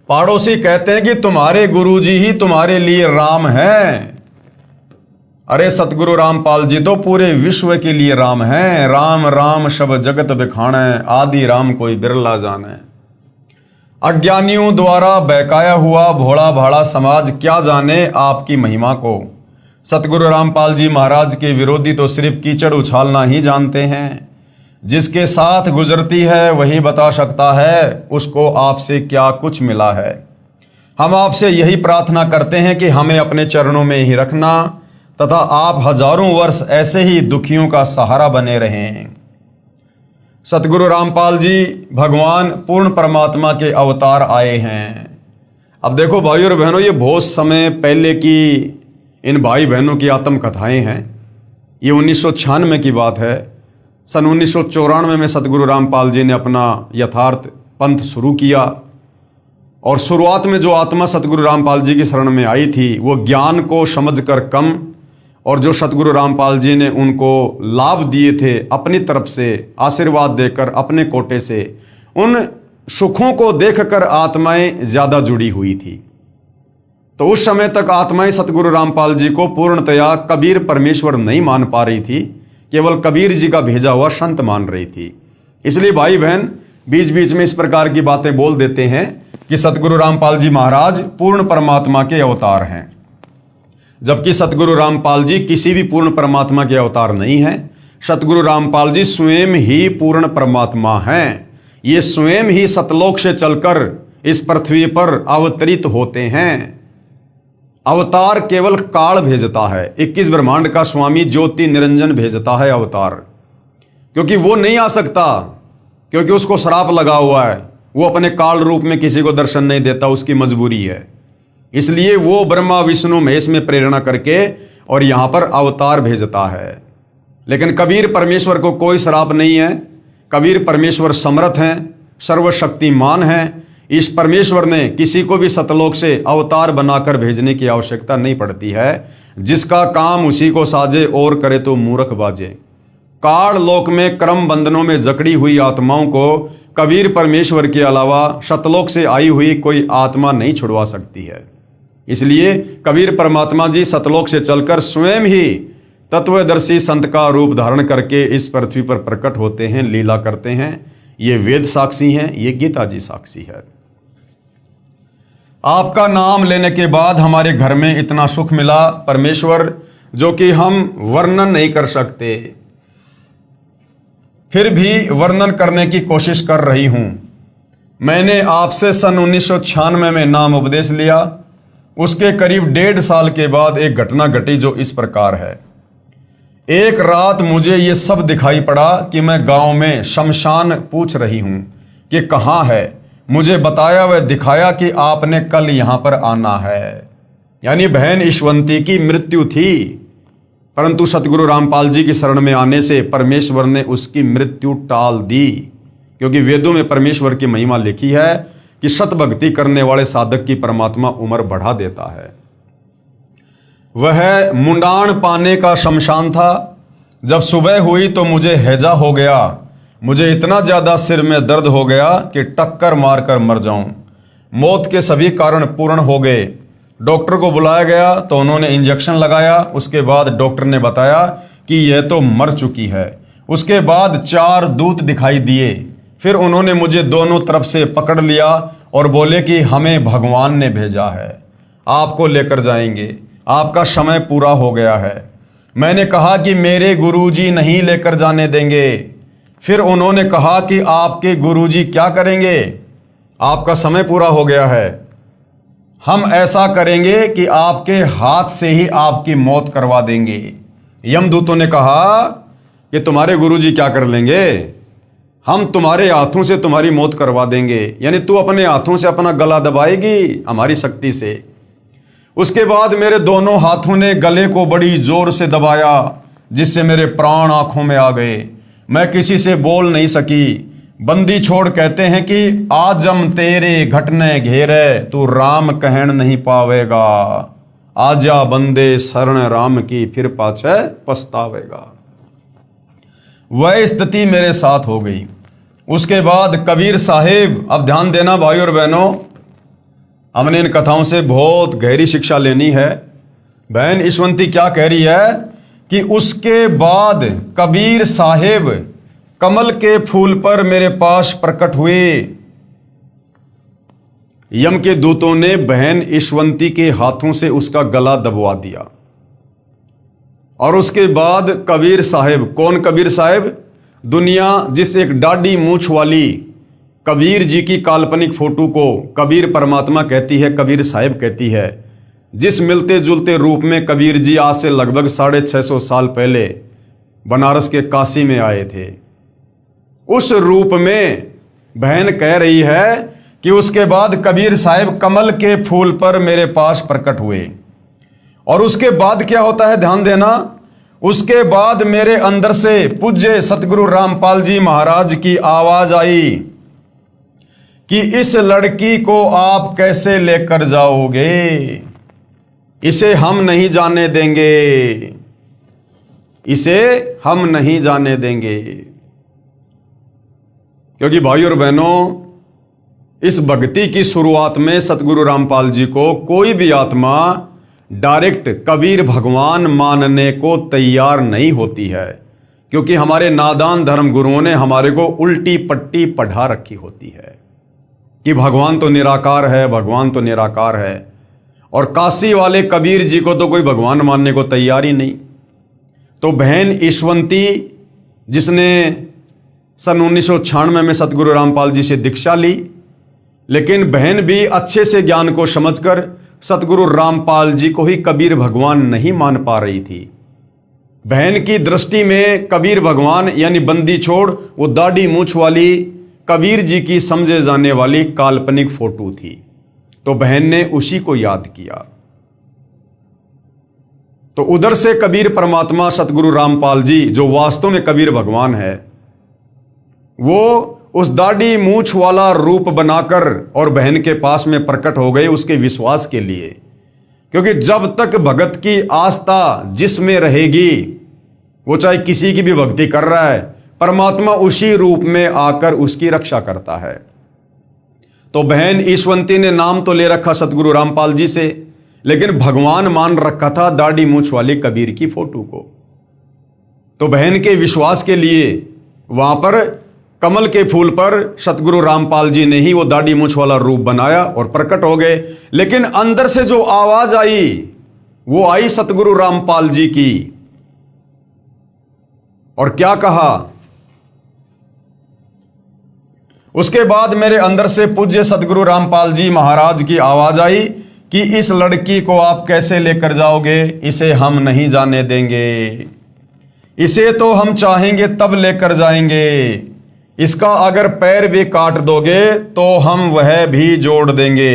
पड़ोसी कहते हैं कि तुम्हारे गुरुजी ही तुम्हारे लिए राम हैं। अरे सतगुरु रामपाल जी तो पूरे विश्व के लिए राम हैं। राम राम शब जगत बिखाणे, आदि राम कोई बिरला जाने। अज्ञानियों द्वारा बहकाया हुआ भोला भाला समाज क्या जाने आपकी महिमा को। सतगुरु रामपाल जी महाराज के विरोधी तो सिर्फ कीचड़ उछालना ही जानते हैं। जिसके साथ गुजरती है वही बता सकता है उसको आपसे क्या कुछ मिला है। हम आपसे यही प्रार्थना करते हैं कि हमें अपने चरणों में ही रखना तथा आप हजारों वर्ष ऐसे ही दुखियों का सहारा बने रहें। सतगुरु रामपाल जी भगवान पूर्ण परमात्मा के अवतार आए हैं। अब देखो भाई और बहनों, ये बहुत समय पहले की इन भाई बहनों की आत्मकथाएं हैं। ये 1996 की बात है। सन 1994 में सतगुरु रामपाल जी ने अपना यथार्थ पंथ शुरू किया और शुरुआत में जो आत्मा सतगुरु रामपाल जी की शरण में आई थी वो ज्ञान को समझकर कम, और जो सतगुरु रामपाल जी ने उनको लाभ दिए थे अपनी तरफ से आशीर्वाद देकर अपने कोटे से, उन सुखों को देखकर आत्माएं ज़्यादा जुड़ी हुई थी। तो उस समय तक आत्माएं सतगुरु रामपाल जी को पूर्णतया कबीर परमेश्वर नहीं मान पा रही थी, केवल कबीर जी का भेजा हुआ संत मान रही थी। इसलिए भाई बहन बीच बीच में इस प्रकार की बातें बोल देते हैं कि सतगुरु रामपाल जी महाराज पूर्ण परमात्मा के अवतार हैं, जबकि सतगुरु रामपाल जी किसी भी पूर्ण परमात्मा के अवतार नहीं हैं। सतगुरु रामपाल जी स्वयं ही पूर्ण परमात्मा हैं। ये स्वयं ही सतलोक से चलकर इस पृथ्वी पर अवतरित होते हैं। अवतार केवल काल भेजता है। 21 ब्रह्मांड का स्वामी ज्योति निरंजन भेजता है अवतार, क्योंकि वो नहीं आ सकता, क्योंकि उसको श्राप लगा हुआ है। वो अपने काल रूप में किसी को दर्शन नहीं देता, उसकी मजबूरी है। इसलिए वो ब्रह्मा विष्णु महेश में प्रेरणा करके और यहाँ पर अवतार भेजता है। लेकिन कबीर परमेश्वर को कोई श्राप नहीं है। कबीर परमेश्वर समर्थ हैं, सर्वशक्तिमान हैं। इस परमेश्वर ने किसी को भी सतलोक से अवतार बनाकर भेजने की आवश्यकता नहीं पड़ती है। जिसका काम उसी को साजे और करे तो मूर्ख बाजे। काल लोक में क्रम बंधनों में जकड़ी हुई आत्माओं को कबीर परमेश्वर के अलावा सतलोक से आई हुई कोई आत्मा नहीं छुड़वा सकती है। इसलिए कबीर परमात्मा जी सतलोक से चलकर स्वयं ही तत्वदर्शी संत का रूप धारण करके इस पृथ्वी पर प्रकट होते हैं, लीला करते हैं। ये वेद साक्षी हैं, ये गीता जी साक्षी है। आपका नाम लेने के बाद हमारे घर में इतना सुख मिला परमेश्वर, जो कि हम वर्णन नहीं कर सकते। फिर भी वर्णन करने की कोशिश कर रही हूं। मैंने आपसे सन 1996 में नाम उपदेश लिया। उसके करीब 1.5 साल के बाद एक घटना घटी जो इस प्रकार है। एक रात मुझे ये सब दिखाई पड़ा कि मैं गांव में शमशान पूछ रही हूं कि कहाँ है। मुझे बताया व दिखाया कि आपने कल यहां पर आना है। यानी बहन ईश्वंती की मृत्यु थी, परंतु सतगुरु रामपाल जी की शरण में आने से परमेश्वर ने उसकी मृत्यु टाल दी। क्योंकि वेदों में परमेश्वर की महिमा लिखी है कि सत भक्ति करने वाले साधक की परमात्मा उम्र बढ़ा देता है। वह मुंडान पाने का शमशान था। जब सुबह हुई तो मुझे हैजा हो गया। मुझे इतना ज़्यादा सिर में दर्द हो गया कि टक्कर मारकर मर जाऊं। मौत के सभी कारण पूर्ण हो गए। डॉक्टर को बुलाया गया तो उन्होंने इंजेक्शन लगाया। उसके बाद डॉक्टर ने बताया कि यह तो मर चुकी है। उसके बाद 4 दूत दिखाई दिए। फिर उन्होंने मुझे दोनों तरफ से पकड़ लिया और बोले कि हमें भगवान ने भेजा है, आपको लेकर जाएंगे, आपका समय पूरा हो गया है। मैंने कहा कि मेरे गुरुजी नहीं लेकर जाने देंगे। फिर उन्होंने कहा कि आपके गुरुजी क्या करेंगे, आपका समय पूरा हो गया है। हम ऐसा करेंगे कि आपके हाथ से ही आपकी मौत करवा देंगे। यमदूतों ने कहा कि तुम्हारे गुरुजी क्या कर लेंगे, हम तुम्हारे हाथों से तुम्हारी मौत करवा देंगे। यानी तू अपने हाथों से अपना गला दबाएगी हमारी शक्ति से। उसके बाद मेरे दोनों हाथों ने गले को बड़ी जोर से दबाया, जिससे मेरे प्राण आंखों में आ गए। मैं किसी से बोल नहीं सकी। बंदी छोड़ कहते हैं कि आजम तेरे घटने घेरे, तू राम कहन नहीं पावेगा। आजा बंदे शरण राम की, फिर पाछे पछतावेगा। वह स्थिति मेरे साथ हो गई। उसके बाद कबीर साहिब, अब ध्यान देना भाई और बहनों, हमने इन कथाओं से बहुत गहरी शिक्षा लेनी है। बहन ईशवंती क्या कह रही है कि उसके बाद कबीर साहेब कमल के फूल पर मेरे पास प्रकट हुए। यम के दूतों ने बहन ईशवंती के हाथों से उसका गला दबवा दिया और उसके बाद कबीर साहेब, कौन कबीर साहेब? दुनिया जिस एक डाढ़ी मूछ वाली कबीर जी की काल्पनिक फोटो को कबीर परमात्मा कहती है, कबीर साहेब कहती है, जिस मिलते जुलते रूप में कबीर जी आज से लगभग 650 साल पहले बनारस के काशी में आए थे, उस रूप में बहन कह रही है कि उसके बाद कबीर साहेब कमल के फूल पर मेरे पास प्रकट हुए। और उसके बाद क्या होता है, ध्यान देना, उसके बाद मेरे अंदर से पूज्य सतगुरु रामपाल जी महाराज की आवाज आई कि इस लड़की को आप कैसे लेकर जाओगे, इसे हम नहीं जाने देंगे, इसे हम नहीं जाने देंगे। क्योंकि भाई और बहनों, इस भक्ति की शुरुआत में सतगुरु रामपाल जी को कोई भी आत्मा डायरेक्ट कबीर भगवान मानने को तैयार नहीं होती है, क्योंकि हमारे नादान धर्म गुरुओं ने हमारे को उल्टी पट्टी पढ़ा रखी होती है कि भगवान तो निराकार है, भगवान तो निराकार है। और काशी वाले कबीर जी को तो कोई भगवान मानने को तैयार ही नहीं। तो बहन ईशवंती, जिसने सन 1996 में सतगुरु रामपाल जी से दीक्षा ली, लेकिन बहन भी अच्छे से ज्ञान को समझकर सतगुरु रामपाल जी को ही कबीर भगवान नहीं मान पा रही थी। बहन की दृष्टि में कबीर भगवान यानी बंदी छोड़ वो दाढ़ी मूछ वाली कबीर जी की समझे जाने वाली काल्पनिक फोटो थी। तो बहन ने उसी को याद किया। तो उधर से कबीर परमात्मा सतगुरु रामपाल जी, जो वास्तव में कबीर भगवान है, वो उस दाढ़ी मूछ वाला रूप बनाकर और बहन के पास में प्रकट हो गए उसके विश्वास के लिए। क्योंकि जब तक भगत की आस्था जिसमें रहेगी, वो चाहे किसी की भी भक्ति कर रहा है, परमात्मा उसी रूप में आकर उसकी रक्षा करता है। तो बहन ईशवंती ने नाम तो ले रखा सतगुरु रामपाल जी से, लेकिन भगवान मान रखा था दाढ़ी मूछ वाली कबीर की फोटो को। तो बहन के विश्वास के लिए वहां पर कमल के फूल पर सतगुरु रामपाल जी ने ही वो दाढ़ी मूछ वाला रूप बनाया और प्रकट हो गए। लेकिन अंदर से जो आवाज आई, वो आई सतगुरु रामपाल जी की। और क्या कहा? उसके बाद मेरे अंदर से पूज्य सतगुरु रामपाल जी महाराज की आवाज आई कि इस लड़की को आप कैसे लेकर जाओगे, इसे हम नहीं जाने देंगे, इसे तो हम चाहेंगे तब लेकर जाएंगे, इसका अगर पैर भी काट दोगे तो हम वह भी जोड़ देंगे।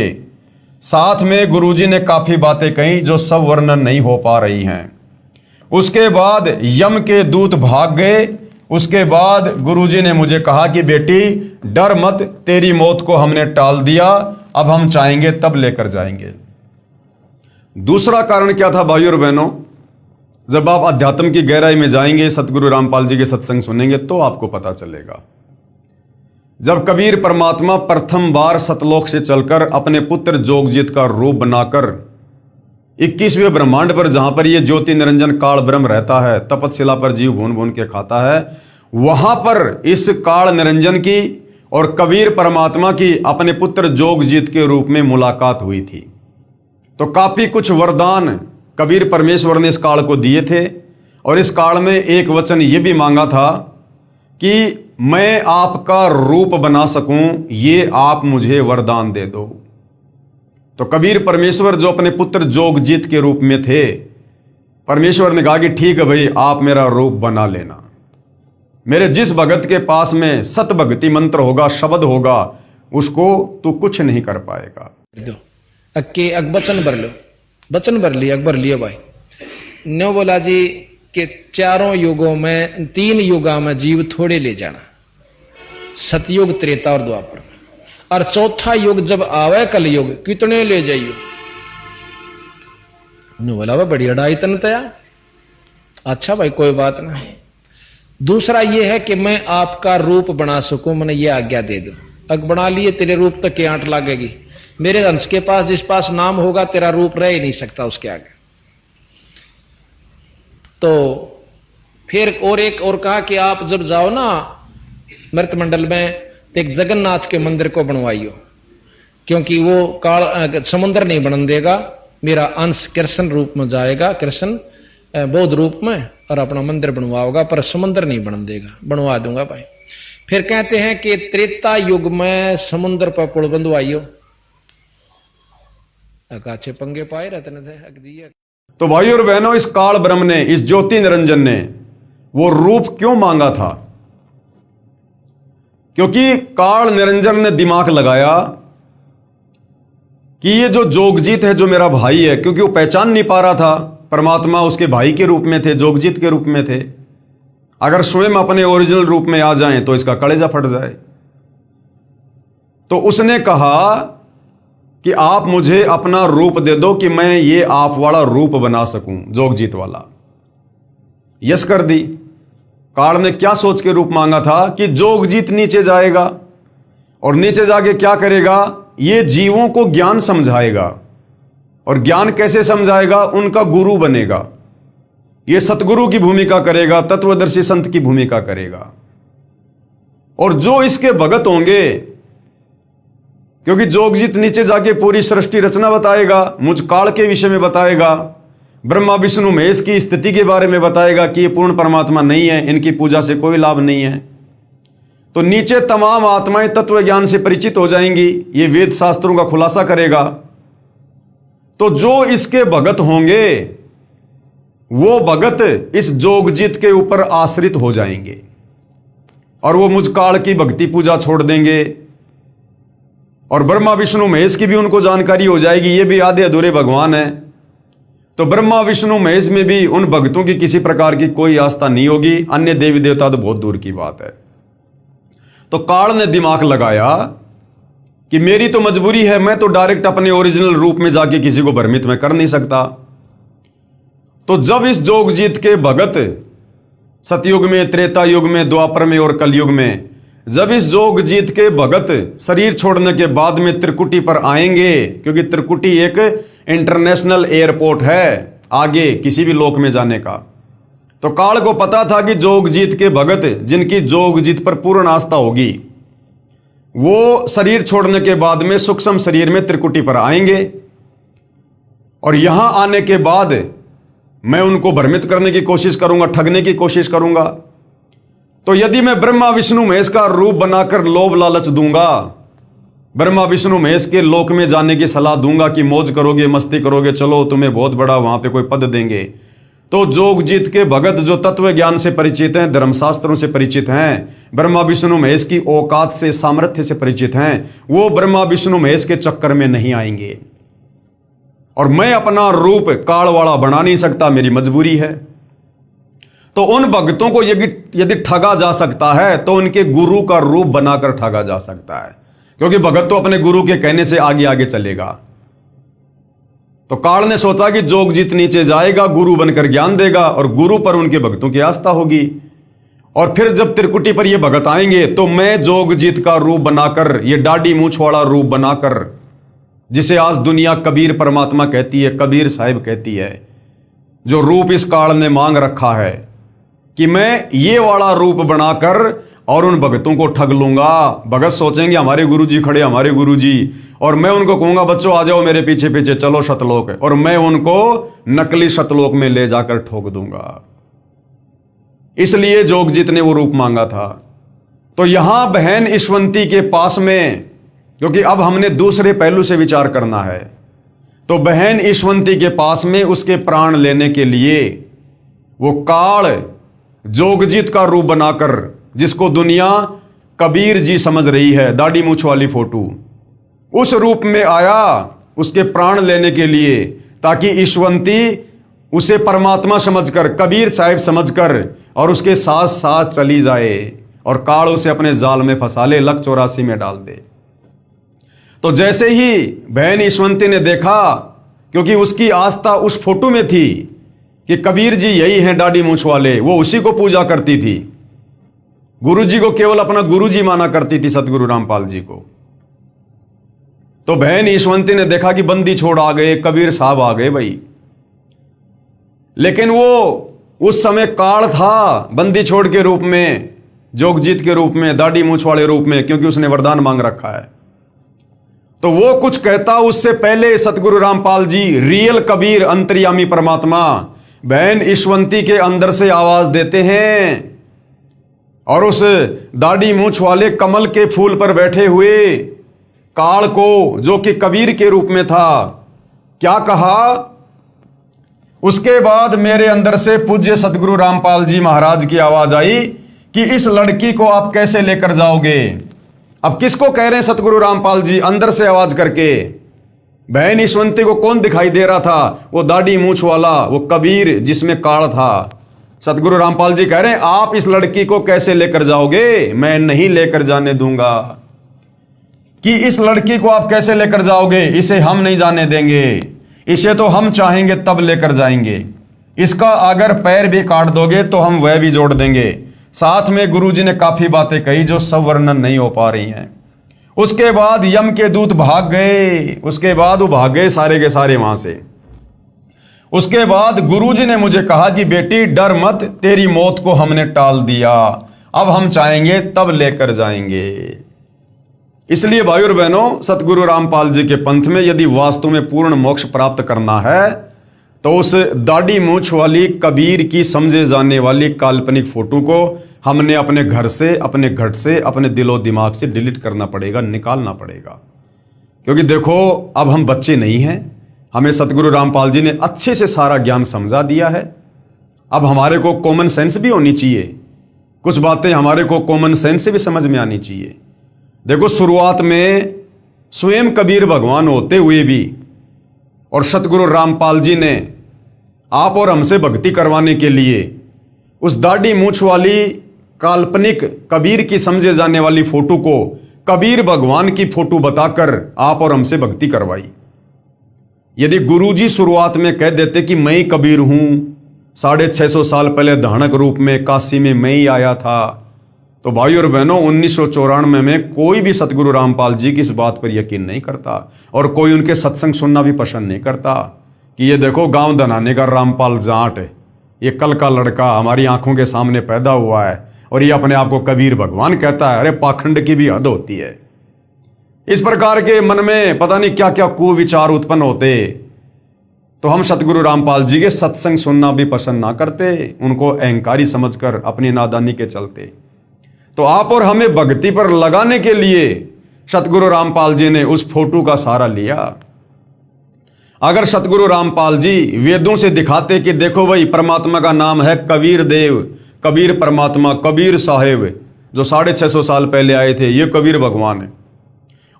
साथ में गुरुजी ने काफी बातें कही जो सब वर्णन नहीं हो पा रही हैं। उसके बाद यम के दूत भाग गए। उसके बाद गुरुजी ने मुझे कहा कि बेटी डर मत, तेरी मौत को हमने टाल दिया, अब हम चाहेंगे तब लेकर जाएंगे। दूसरा कारण क्या था भाइयों और बहनों? जब आप अध्यात्म की गहराई में जाएंगे, सतगुरु रामपाल जी के सत्संग सुनेंगे तो आपको पता चलेगा। जब कबीर परमात्मा प्रथम बार सतलोक से चलकर अपने पुत्र जोगजीत का रूप बनाकर 21वें ब्रह्मांड पर, जहां पर ये ज्योति निरंजन काल ब्रह्म रहता है, तपतशिला पर जीव भून भून के खाता है, वहां पर इस काल निरंजन की और कबीर परमात्मा की अपने पुत्र जोगजीत के रूप में मुलाकात हुई थी। तो काफी कुछ वरदान कबीर परमेश्वर ने इस काल को दिए थे। और इस काल में एक वचन ये भी मांगा था कि मैं आपका रूप बना सकूं, ये आप मुझे वरदान दे दो। तो कबीर परमेश्वर जो अपने पुत्र जोगजीत के रूप में थे, परमेश्वर ने कहा कि ठीक है भाई, आप मेरा रूप बना लेना। मेरे जिस भगत के पास में सत भक्ति मंत्र होगा, शब्द होगा, उसको तू कुछ नहीं कर पाएगा। अक्के वचन भर लो, वचन भर लिया, अकबर लिया भाई। न्यो बोला जी कि चारों युगों में, 3 युगा में जीव थोड़े ले जाना, सतयुग, त्रेता और द्वापर, और चौथा युग जब आवे कलयुग, कितने ले जाइयो। न्यो बोला वह बड़ी अड़ाई तन तया। अच्छा भाई कोई बात नहीं। दूसरा यह है कि मैं आपका रूप बना सकूं, मैंने ये आज्ञा दे दो। अग बना लिए, तेरे रूप तक के आंट लागेगी, मेरे अंश के पास जिस पास नाम होगा तेरा रूप रह ही नहीं सकता उसके आगे। तो फिर और कहा कि आप जब जाओ ना मृत मंडल में तो एक जगन्नाथ के मंदिर को बनवाइयो, क्योंकि वो काल समुद्र नहीं बनन देगा, मेरा अंश कृष्ण रूप में जाएगा, कृष्ण बौद्ध रूप में, और अपना मंदिर बनवाओगा, पर समुद्र नहीं बनन देगा। बनवा दूंगा भाई। फिर कहते हैं कि त्रेता युग में समुद्र पर पुल बंधवाइयो। अच्छे पंगे पाए रहते थे। तो भाई और बहनों, इस काल ब्रह्म ने, इस ज्योति निरंजन ने वो रूप क्यों मांगा था? क्योंकि काल निरंजन ने दिमाग लगाया कि ये जो जोगजीत है, जो मेरा भाई है, क्योंकि वो पहचान नहीं पा रहा था परमात्मा उसके भाई के रूप में थे, जोगजीत के रूप में थे, अगर स्वयं अपने ओरिजिनल रूप में आ जाएं तो इसका कलेजा फट जाए। तो उसने कहा कि आप मुझे अपना रूप दे दो कि मैं ये आप वाला रूप बना सकूं, जोगजीत वाला। यस कर दी। काल ने क्या सोच के रूप मांगा था कि जोगजीत नीचे जाएगा और नीचे जाके क्या करेगा, ये जीवों को ज्ञान समझाएगा। और ज्ञान कैसे समझाएगा? उनका गुरु बनेगा, ये सतगुरु की भूमिका करेगा, तत्वदर्शी संत की भूमिका करेगा। और जो इसके भगत होंगे, क्योंकि जोगजीत नीचे जाके पूरी सृष्टि रचना बताएगा, मुझ काल के विषय में बताएगा, ब्रह्मा विष्णु महेश की स्थिति के बारे में बताएगा कि ये पूर्ण परमात्मा नहीं है, इनकी पूजा से कोई लाभ नहीं है। तो नीचे तमाम आत्माएं तत्व ज्ञान से परिचित हो जाएंगी, ये वेद शास्त्रों का खुलासा करेगा। तो जो इसके भगत होंगे वो भगत इस जोगजीत के ऊपर आश्रित हो जाएंगे और वो मुझ काल की भक्ति पूजा छोड़ देंगे। और ब्रह्मा विष्णु महेश की भी उनको जानकारी हो जाएगी, ये भी आधे अधूरे भगवान है। तो ब्रह्मा विष्णु महेश में भी उन भक्तों की किसी प्रकार की कोई आस्था नहीं होगी, अन्य देवी देवता तो बहुत दूर की बात है। तो काल ने दिमाग लगाया कि मेरी तो मजबूरी है, मैं तो डायरेक्ट अपने ओरिजिनल रूप में जाके किसी को भ्रमित में कर नहीं सकता। तो जब इस जोगजीत के भगत सतयुग में, त्रेता युग में, द्वापर में और कलयुग में, जब इस जोगजीत के भगत शरीर छोड़ने के बाद में त्रिकुटी पर आएंगे, क्योंकि त्रिकुटी एक इंटरनेशनल एयरपोर्ट है आगे किसी भी लोक में जाने का, तो काल को पता था कि जोगजीत के भगत जिनकी जोगजीत पर पूर्ण आस्था होगी, वो शरीर छोड़ने के बाद में सूक्ष्म शरीर में त्रिकुटी पर आएंगे। और यहां आने के बाद मैं उनको भ्रमित करने की कोशिश करूंगा, ठगने की कोशिश करूंगा। तो यदि मैं ब्रह्मा विष्णु महेश का रूप बनाकर लोभ लालच दूंगा, ब्रह्मा विष्णु महेश के लोक में जाने की सलाह दूंगा कि मौज करोगे, मस्ती करोगे, चलो तुम्हें बहुत बड़ा वहां पे कोई पद देंगे, तो जोगजीत के भगत जो तत्व ज्ञान से परिचित हैं, धर्मशास्त्रों से परिचित हैं, ब्रह्मा विष्णु महेश की औकात से, सामर्थ्य से परिचित हैं, वो ब्रह्मा विष्णु महेश के चक्कर में नहीं आएंगे। और मैं अपना रूप काल वाला बना नहीं सकता, मेरी मजबूरी है। तो उन भक्तों को यदि ठगा जा सकता है तो उनके गुरु का रूप बनाकर ठगा जा सकता है, क्योंकि भगत तो अपने गुरु के कहने से आगे आगे चलेगा। तो काल ने सोचा कि जोगजीत नीचे जाएगा, गुरु बनकर ज्ञान देगा और गुरु पर उनके भक्तों की आस्था होगी। और फिर जब त्रिकुटी पर ये भगत आएंगे तो मैं जोगजीत का रूप बनाकर, ये दाढ़ी मूंछ वाला रूप बनाकर, जिसे आज दुनिया कबीर परमात्मा कहती है, कबीर साहिब कहती है, जो रूप इस काल ने मांग रखा है कि मैं ये वाला रूप बनाकर और उन भगतों को ठग लूंगा। भगत सोचेंगे हमारे गुरुजी खड़े, हमारे गुरुजी, और मैं उनको कहूंगा बच्चों आ जाओ मेरे पीछे पीछे, चलो शतलोक, और मैं उनको नकली शतलोक में ले जाकर ठोक दूंगा। इसलिए जोगजीत ने वो रूप मांगा था। तो यहां बहन ईश्वंती के पास में, क्योंकि अब हमने दूसरे पहलू से विचार करना है, तो बहन ईश्वंती के पास में उसके प्राण लेने के लिए वो काल जोगजीत का रूप बनाकर, जिसको दुनिया कबीर जी समझ रही है, दाढ़ी मूछ वाली फोटो, उस रूप में आया उसके प्राण लेने के लिए, ताकि ईश्वंती उसे परमात्मा समझकर, कबीर साहिब समझकर और उसके साथ साथ चली जाए और काल उसे अपने जाल में फंसा ले, लक 84 में डाल दे। तो जैसे ही बहन ईश्वंती ने देखा, क्योंकि उसकी आस्था उस फोटो में थी कि कबीर जी यही हैं दाढ़ी मूछ वाले, वो उसी को पूजा करती थी, गुरु जी को केवल अपना गुरु जी माना करती थी, सतगुरु रामपाल जी को। तो बहन ईशवंती ने देखा कि बंदी छोड़ आ गए, कबीर साहब आ गए भाई। लेकिन वो उस समय काल था बंदी छोड़ के रूप में, जोगजीत के रूप में, दाढ़ी मूछ वाले रूप में, क्योंकि उसने वरदान मांग रखा है। तो वो कुछ कहता उससे पहले सतगुरु रामपाल जी, रियल कबीर, अंतर्यामी परमात्मा, बहन ईशवंती के अंदर से आवाज देते हैं और उस दाढ़ी मूछ वाले कमल के फूल पर बैठे हुए काल को, जो कि कबीर के रूप में था, क्या कहा? उसके बाद मेरे अंदर से पूज्य सतगुरु रामपाल जी महाराज की आवाज आई कि इस लड़की को आप कैसे लेकर जाओगे? अब किसको कह रहे हैं सतगुरु रामपाल जी अंदर से आवाज करके? बहन ईशवंती को कौन दिखाई दे रहा था? वो दाढ़ी मूछ वाला, वो कबीर जिसमें काल था। सतगुरु रामपाल जी कह रहे हैं आप इस लड़की को कैसे लेकर जाओगे? मैं नहीं लेकर जाने दूंगा। कि इस लड़की को आप कैसे लेकर जाओगे? इसे हम नहीं जाने देंगे, इसे तो हम चाहेंगे तब लेकर जाएंगे। इसका अगर पैर भी काट दोगे तो हम वह भी जोड़ देंगे। साथ में गुरुजी ने काफी बातें कही जो सब वर्णन नहीं हो पा रही हैं। उसके बाद यम के दूत भाग गए, उसके बाद वो भाग गए सारे के सारे वहां से। उसके बाद गुरुजी ने मुझे कहा कि बेटी डर मत, तेरी मौत को हमने टाल दिया, अब हम चाहेंगे तब लेकर जाएंगे। इसलिए भाई और बहनों, सतगुरु रामपाल जी के पंथ में यदि वास्तव में पूर्ण मोक्ष प्राप्त करना है तो उस दाढ़ी मूछ वाली कबीर की समझे जाने वाली काल्पनिक फोटो को हमने अपने घर से, अपने घट से, अपने दिलो दिमाग से डिलीट करना पड़ेगा, निकालना पड़ेगा। क्योंकि देखो अब हम बच्चे नहीं हैं, हमें सतगुरु रामपाल जी ने अच्छे से सारा ज्ञान समझा दिया है। अब हमारे को कॉमन सेंस भी होनी चाहिए, कुछ बातें हमारे को कॉमन सेंस से भी समझ में आनी चाहिए। देखो शुरुआत में स्वयं कबीर भगवान होते हुए भी और सतगुरु रामपाल जी ने आप और हमसे भक्ति करवाने के लिए उस दाढ़ी मूछ वाली काल्पनिक कबीर की समझे जाने वाली फोटो को कबीर भगवान की फोटो बताकर आप और हमसे भक्ति करवाई। यदि गुरुजी शुरुआत में कह देते कि मैं ही कबीर हूं, 650 साल पहले धानक रूप में काशी में मैं ही आया था, तो भाई और बहनों 1994 में कोई भी सतगुरु रामपाल जी की इस बात पर यकीन नहीं करता और कोई उनके सत्संग सुनना भी पसंद नहीं करता कि ये देखो गांव दनाने का रामपाल जाट, ये कल का लड़का हमारी आंखों के सामने पैदा हुआ है और ये अपने आप को कबीर भगवान कहता है। अरे पाखंड की भी हद होती है। इस प्रकार के मन में पता नहीं क्या क्या कुविचार उत्पन्न होते, तो हम सतगुरु रामपाल जी के सत्संग सुनना भी पसंद ना करते, उनको अहंकारी समझकर अपनी नादानी के चलते। तो आप और हमें भक्ति पर लगाने के लिए सतगुरु रामपाल जी ने उस फोटो का सहारा लिया। अगर सतगुरु रामपाल जी वेदों से दिखाते कि देखो भाई परमात्मा का नाम है कबीर देव, कबीर परमात्मा, कबीर साहेब, जो 650 साल पहले आए थे, ये कबीर भगवान है,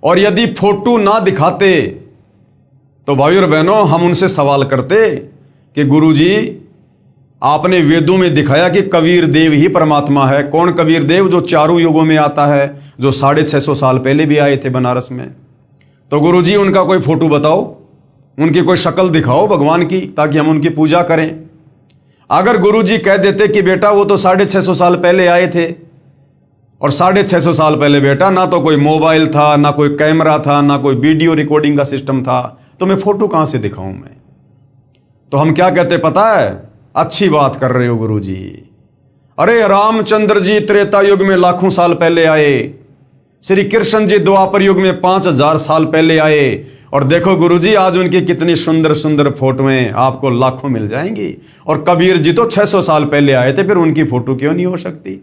और यदि फोटो ना दिखाते तो भाई और बहनों हम उनसे सवाल करते कि गुरुजी आपने वेदों में दिखाया कि कबीर देव ही परमात्मा है। कौन कबीर देव? जो चारों युगों में आता है, जो 650 साल पहले भी आए थे बनारस में। तो गुरुजी उनका कोई फोटो बताओ, उनकी कोई शक्ल दिखाओ भगवान की, ताकि हम उनकी पूजा करें। अगर गुरुजी कह देते कि बेटा वो तो 650 साल पहले आए थे, और 650 साल पहले बेटा ना तो कोई मोबाइल था, ना कोई कैमरा था, ना कोई वीडियो रिकॉर्डिंग का सिस्टम था, तो मैं फोटो कहां से दिखाऊं मैं? तो हम क्या कहते पता है? अच्छी बात कर रहे हो गुरुजी, अरे रामचंद्र जी त्रेता युग में लाखों साल पहले आए, श्री कृष्ण जी द्वापर युग में 5000 साल पहले आए, और देखो गुरुजी आज उनकी कितनी सुंदर सुंदर फोटोएं आपको लाखों मिल जाएंगी। और कबीर जी तो 600 साल पहले आए थे, फिर उनकी फोटो क्यों नहीं हो सकती?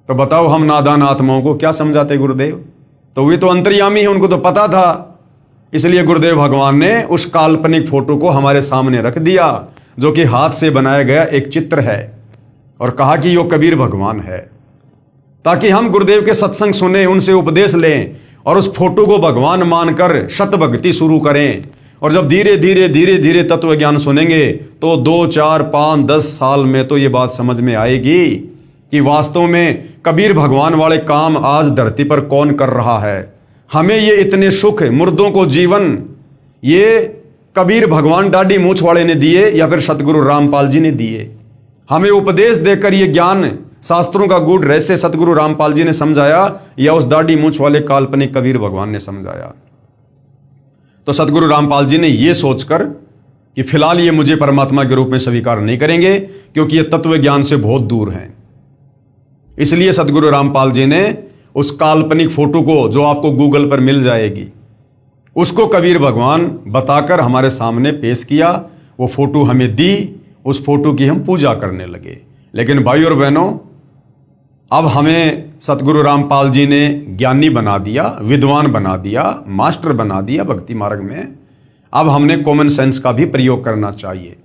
तो बताओ हम नादान आत्माओं को क्या समझाते गुरुदेव? तो वे तो अंतर्यामी है, उनको तो पता था। इसलिए गुरुदेव भगवान ने उस काल्पनिक फोटो को हमारे सामने रख दिया, जो कि हाथ से बनाया गया एक चित्र है, और कहा कि यो कबीर भगवान है, ताकि हम गुरुदेव के सत्संग सुने, उनसे उपदेश लें और उस फोटो को भगवान मानकर शत भक्ति शुरू करें। और जब धीरे धीरे धीरे धीरे तत्व ज्ञान सुनेंगे तो 2, 4, 5, 10 साल में तो ये बात समझ में आएगी कि वास्तव में कबीर भगवान वाले काम आज धरती पर कौन कर रहा है। हमें ये इतने सुख, मुर्दों को जीवन, ये कबीर भगवान दाढ़ी मूछ वाले ने दिए या फिर सतगुरु रामपाल जी ने दिए? हमें उपदेश देकर ये ज्ञान, शास्त्रों का गूढ़ रहस्य सतगुरु रामपाल जी ने समझाया या उस दाढ़ी मूछ वाले काल्पनिक कबीर भगवान ने समझाया? तो सतगुरु रामपाल जी ने ये सोचकर कि फिलहाल ये मुझे परमात्मा के रूप में स्वीकार नहीं करेंगे, क्योंकि ये तत्व ज्ञान से बहुत दूर हैं। इसलिए सतगुरु रामपाल जी ने उस काल्पनिक फोटो को, जो आपको गूगल पर मिल जाएगी, उसको कबीर भगवान बताकर हमारे सामने पेश किया। वो फोटो हमें दी, उस फोटो की हम पूजा करने लगे। लेकिन भाई और बहनों, अब हमें सतगुरु रामपाल जी ने ज्ञानी बना दिया, विद्वान बना दिया, मास्टर बना दिया भक्ति मार्ग में। अब हमने कॉमन सेंस का भी प्रयोग करना चाहिए।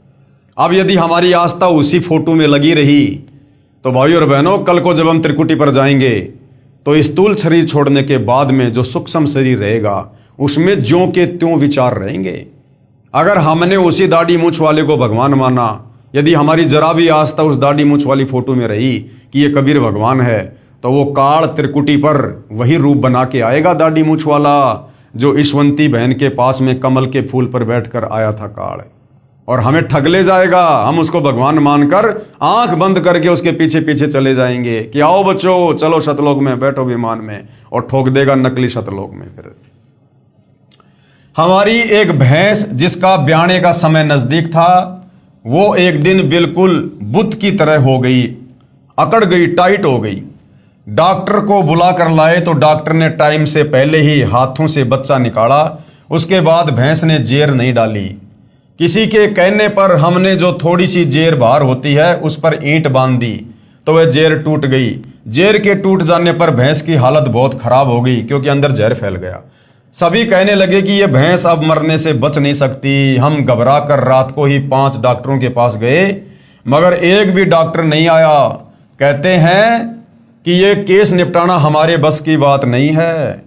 अब यदि हमारी आस्था उसी फोटो में लगी रही तो भाई और बहनों, कल को जब हम त्रिकुटी पर जाएंगे तो स्थूल शरीर छोड़ने के बाद में जो सूक्ष्म शरीर रहेगा उसमें ज्यों के त्यों विचार रहेंगे। अगर हमने उसी दाढ़ी मूछ वाले को भगवान माना, यदि हमारी जरा भी आस्था उस दाढ़ी मूछ वाली फोटो में रही कि ये कबीर भगवान है, तो वो काल त्रिकुटी पर वही रूप बना के आएगा, दाढ़ी मूछ वाला, जो ईशवंती बहन के पास में कमल के फूल पर बैठकर आया था काल, और हमें ठग ले जाएगा। हम उसको भगवान मानकर आंख बंद करके उसके पीछे पीछे चले जाएंगे कि आओ बच्चों, चलो शतलोक में बैठो विमान में, और ठोक देगा नकली शतलोक में। फिर हमारी एक भैंस जिसका ब्याने का समय नजदीक था, वो एक दिन बिल्कुल बुत की तरह हो गई, अकड़ गई, टाइट हो गई। डॉक्टर को बुला कर लाए तो डॉक्टर ने टाइम से पहले ही हाथों से बच्चा निकाला। उसके बाद भैंस ने जेर नहीं डाली। किसी के कहने पर हमने जो थोड़ी सी जेर बाहर होती है उस पर ईंट बांध दी तो वह जेर टूट गई। जेर के टूट जाने पर भैंस की हालत बहुत खराब हो गई, क्योंकि अंदर जहर फैल गया। सभी कहने लगे कि यह भैंस अब मरने से बच नहीं सकती। हम घबरा कर रात को ही 5 डॉक्टरों के पास गए, मगर एक भी डॉक्टर नहीं आया। कहते हैं कि यह केस निपटाना हमारे बस की बात नहीं है,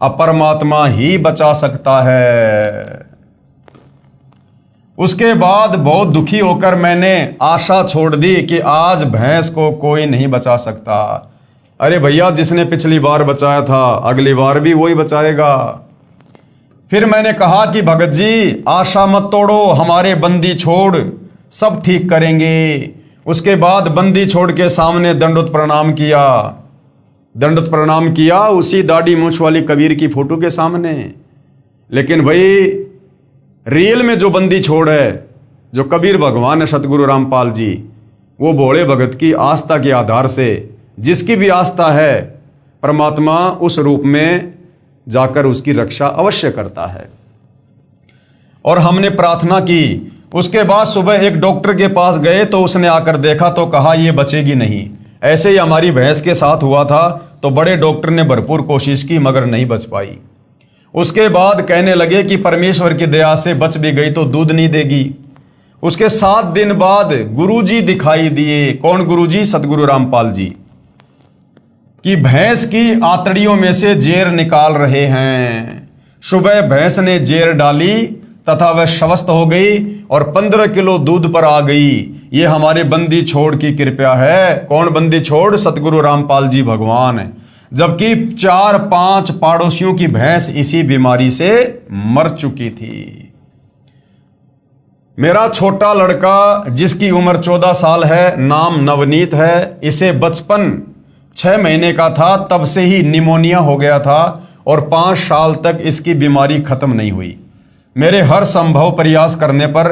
अब परमात्मा ही बचा सकता है। उसके बाद बहुत दुखी होकर मैंने आशा छोड़ दी कि आज भैंस को कोई नहीं बचा सकता। अरे भैया, जिसने पिछली बार बचाया था अगली बार भी वही बचाएगा। फिर मैंने कहा कि भगत जी, आशा मत तोड़ो, हमारे बंदी छोड़, सब ठीक करेंगे। उसके बाद बंदी छोड़ के सामने दंडोत प्रणाम किया। दंडोत प्रणाम किया उसी दाढ़ी मूछ वाली कबीर की फोटो के सामने। लेकिन भाई, रियल में जो बंदी छोड़ है, जो कबीर भगवान है सतगुरु रामपाल जी, वो भोले भगत की आस्था के आधार से, जिसकी भी आस्था है, परमात्मा उस रूप में जाकर उसकी रक्षा अवश्य करता है। और हमने प्रार्थना की। उसके बाद सुबह एक डॉक्टर के पास गए तो उसने आकर देखा तो कहा ये बचेगी नहीं। ऐसे ही हमारी भैंस के साथ हुआ था, तो बड़े डॉक्टर ने भरपूर कोशिश की मगर नहीं बच पाई। उसके बाद कहने लगे कि परमेश्वर की दया से बच भी गई तो दूध नहीं देगी। उसके 7 दिन बाद गुरुजी दिखाई दिए। कौन गुरुजी? सतगुरु रामपाल जी, कि भैंस की आंतड़ियों में से जेर निकाल रहे हैं। सुबह भैंस ने जेर डाली तथा वह स्वस्थ हो गई और 15 किलो दूध पर आ गई। ये हमारे बंदी छोड़ की कृपा है। कौन बंदी छोड़? सतगुरु रामपाल जी भगवान। जबकि 4-5 पड़ोसियों की भैंस इसी बीमारी से मर चुकी थी। मेरा छोटा लड़का जिसकी उम्र 14 साल है, नाम नवनीत है, इसे बचपन 6 महीने का था तब से ही निमोनिया हो गया था और 5 साल तक इसकी बीमारी खत्म नहीं हुई। मेरे हर संभव प्रयास करने पर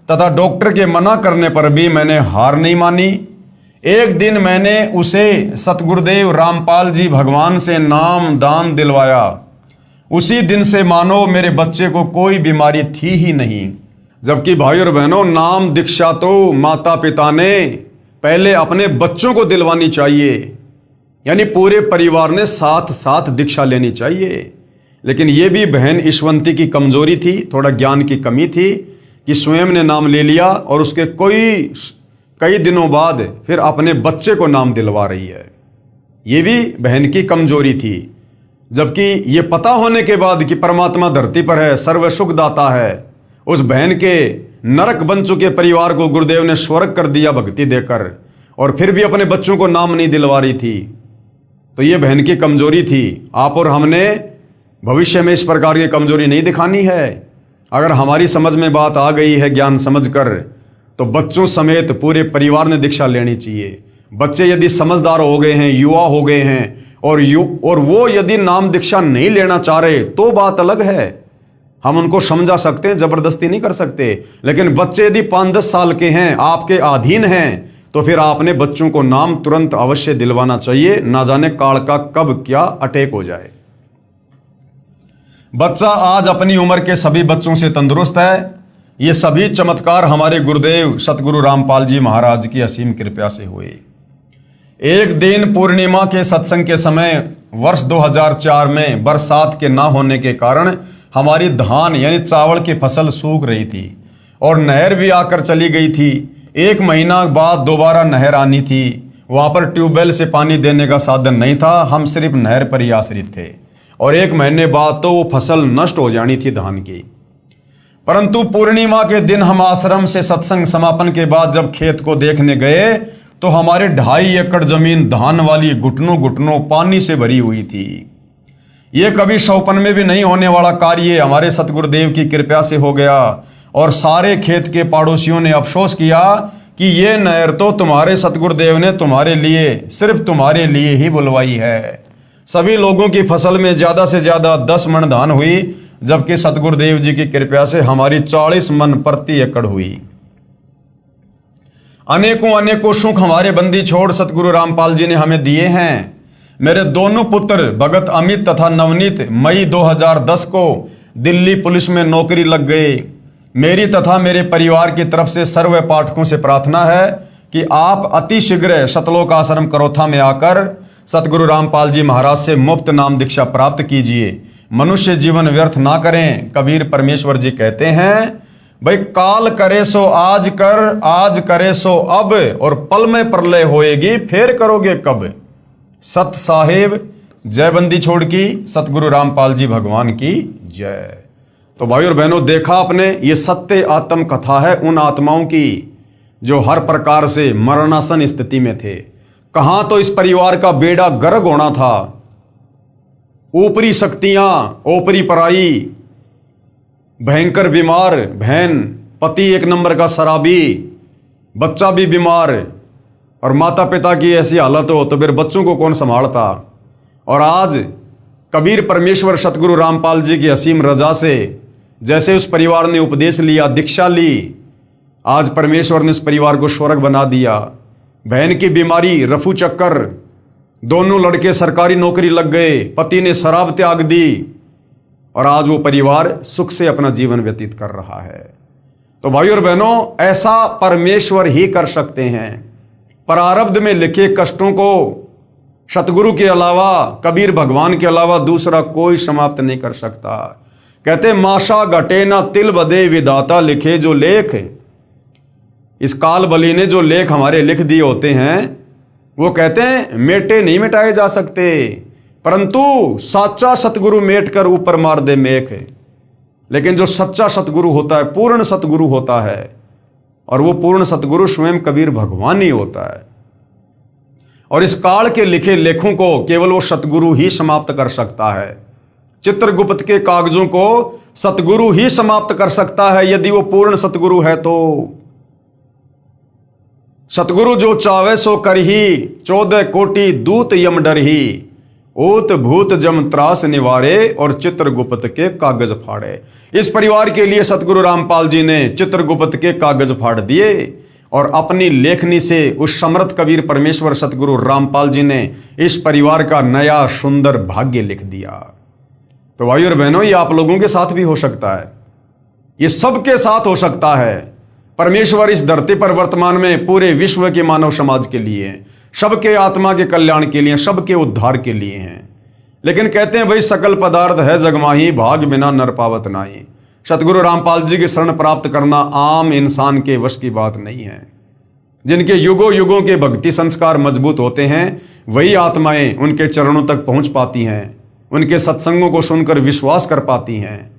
तथा डॉक्टर के मना करने पर भी मैंने हार नहीं मानी। एक दिन मैंने उसे सतगुरुदेव रामपाल जी भगवान से नाम दान दिलवाया। उसी दिन से मानो मेरे बच्चे को कोई बीमारी थी ही नहीं। जबकि भाई और बहनों, नाम दीक्षा तो माता पिता ने पहले अपने बच्चों को दिलवानी चाहिए, यानी पूरे परिवार ने साथ साथ दीक्षा लेनी चाहिए। लेकिन यह भी बहन ईशवंती की कमजोरी थी, थोड़ा ज्ञान की कमी थी कि स्वयं ने नाम ले लिया और उसके कई दिनों बाद फिर अपने बच्चे को नाम दिलवा रही है। ये भी बहन की कमजोरी थी। जबकि ये पता होने के बाद कि परमात्मा धरती पर है, सर्व सुख दाता है, उस बहन के नरक बन चुके परिवार को गुरुदेव ने स्वर्ग कर दिया भक्ति देकर, और फिर भी अपने बच्चों को नाम नहीं दिलवा रही थी। तो ये बहन की कमजोरी थी। आप और हमने भविष्य में इस प्रकार की कमजोरी नहीं दिखानी है। अगर हमारी समझ में बात आ गई है ज्ञान समझकर, तो बच्चों समेत पूरे परिवार ने दीक्षा लेनी चाहिए। बच्चे यदि समझदार हो गए हैं, युवा हो गए हैं और वो यदि नाम दीक्षा नहीं लेना चाह रहे तो बात अलग है। हम उनको समझा सकते हैं, जबरदस्ती नहीं कर सकते। लेकिन बच्चे यदि 5-10 साल के हैं, आपके अधीन हैं, तो फिर आपने बच्चों को नाम तुरंत अवश्य दिलवाना चाहिए, ना जाने काल का कब क्या अटैक हो जाए। बच्चा आज अपनी उम्र के सभी बच्चों से तंदुरुस्त है। ये सभी चमत्कार हमारे गुरुदेव सतगुरु रामपाल जी महाराज की असीम कृपा से हुए। एक दिन पूर्णिमा के सत्संग के समय वर्ष 2004 में बरसात के ना होने के कारण हमारी धान यानी चावल की फसल सूख रही थी और नहर भी आकर चली गई थी। 1 महीना बाद दोबारा नहर आनी थी। वहाँ पर ट्यूबवेल से पानी देने का साधन नहीं था, हम सिर्फ नहर पर ही आश्रित थे और 1 महीने बाद तो वो फसल नष्ट हो जानी थी धान की। परंतु पूर्णिमा के दिन हम आश्रम से सत्संग समापन के बाद जब खेत को देखने गए तो हमारे 2.5 एकड़ जमीन धान वाली घुटनों घुटनों पानी से भरी हुई थी। ये कभी सौपन में भी नहीं होने वाला कार्य हमारे सतगुरुदेव की कृपा से हो गया और सारे खेत के पड़ोसियों ने अफसोस किया कि ये नहर तो तुम्हारे सतगुरुदेव ने तुम्हारे लिए, सिर्फ तुम्हारे लिए ही बुलवाई है। सभी लोगों की फसल में ज्यादा से ज्यादा 10 मन धान हुई, जबकि सतगुरुदेव जी की कृपा से हमारी 40 मन प्रति एकड़ हुई। अनेकों अनेकों सुख हमारे बंदी छोड़ सतगुरु रामपाल जी ने हमें दिए हैं। मेरे दोनों पुत्र भगत अमित तथा नवनीत मई 2010 को दिल्ली पुलिस में नौकरी लग गए। मेरी तथा मेरे परिवार की तरफ से सर्व पाठकों से प्रार्थना है कि आप अति शीघ्र सतलोक आश्रम करोथा में आकर सतगुरु रामपाल जी महाराज से मुफ्त नाम दीक्षा प्राप्त कीजिए। मनुष्य जीवन व्यर्थ ना करें। कबीर परमेश्वर जी कहते हैं, भाई काल करे सो आज कर, आज करे सो अब, और पल में प्रलय होएगी, फिर करोगे कब। सत साहेब जय बंदी छोड़ की, सतगुरु रामपाल जी भगवान की जय। तो भाई और बहनों, देखा आपने, ये सत्य आत्म कथा है उन आत्माओं की जो हर प्रकार से मरणासन स्थिति में थे। कहां तो इस परिवार का बेड़ा गर्क होना था। ऊपरी शक्तियां, ऊपरी पराई, भयंकर बीमार बहन, पति 1 नंबर का शराबी, बच्चा भी बीमार, और माता पिता की ऐसी हालत हो तो फिर बच्चों को कौन संभालता। और आज कबीर परमेश्वर सतगुरु रामपाल जी की असीम रजा से जैसे उस परिवार ने उपदेश लिया, दीक्षा ली, आज परमेश्वर ने उस परिवार को स्वर्ग बना दिया। बहन की बीमारी, रफू चक्कर, दोनों लड़के सरकारी नौकरी लग गए, पति ने शराब त्याग दी और आज वो परिवार सुख से अपना जीवन व्यतीत कर रहा है। तो भाई और बहनों, ऐसा परमेश्वर ही कर सकते हैं। प्रारब्ध में लिखे कष्टों को सतगुरु के अलावा, कबीर भगवान के अलावा दूसरा कोई समाप्त नहीं कर सकता। कहते माशा घटे ना तिल बदे विधाता लिखे जो लेख। इस काल बली ने जो लेख हमारे लिख दिए होते हैं वो कहते हैं मेटे नहीं मिटाए जा सकते, परंतु साचा सतगुरु मेट कर ऊपर मार दे मेख। लेकिन जो सच्चा सतगुरु होता है, पूर्ण सतगुरु होता है, और वो पूर्ण सतगुरु स्वयं कबीर भगवान ही होता है। और इस काल के लिखे लेखों को केवल वो सतगुरु ही समाप्त कर सकता है। चित्रगुप्त के कागजों को सतगुरु ही समाप्त कर सकता है, यदि वो पूर्ण सतगुरु है तो। सतगुरु जो चावे सो करही, 14 कोटि दूत यम डरही, ऊत भूत जम त्रास निवारे, और चित्रगुप्त के कागज फाड़े। इस परिवार के लिए सतगुरु रामपाल जी ने चित्रगुप्त के कागज फाड़ दिए और अपनी लेखनी से उस समर्थ कबीर परमेश्वर सतगुरु रामपाल जी ने इस परिवार का नया सुंदर भाग्य लिख दिया। तो भाई और बहनों, ये आप लोगों के साथ भी हो सकता है, ये सबके साथ हो सकता है। परमेश्वर इस धरती पर वर्तमान में पूरे विश्व के मानव समाज के लिए, सबके आत्मा के कल्याण के लिए, सबके उद्धार के लिए हैं। लेकिन कहते हैं भाई सकल पदार्थ है जगमाही, भाग बिना नर पावत नाही। सतगुरु रामपाल जी की शरण प्राप्त करना आम इंसान के वश की बात नहीं है। जिनके युगों युगों के भक्ति संस्कार मजबूत होते हैं वही आत्माएं उनके चरणों तक पहुंच पाती हैं, उनके सत्संगों को सुनकर विश्वास कर पाती हैं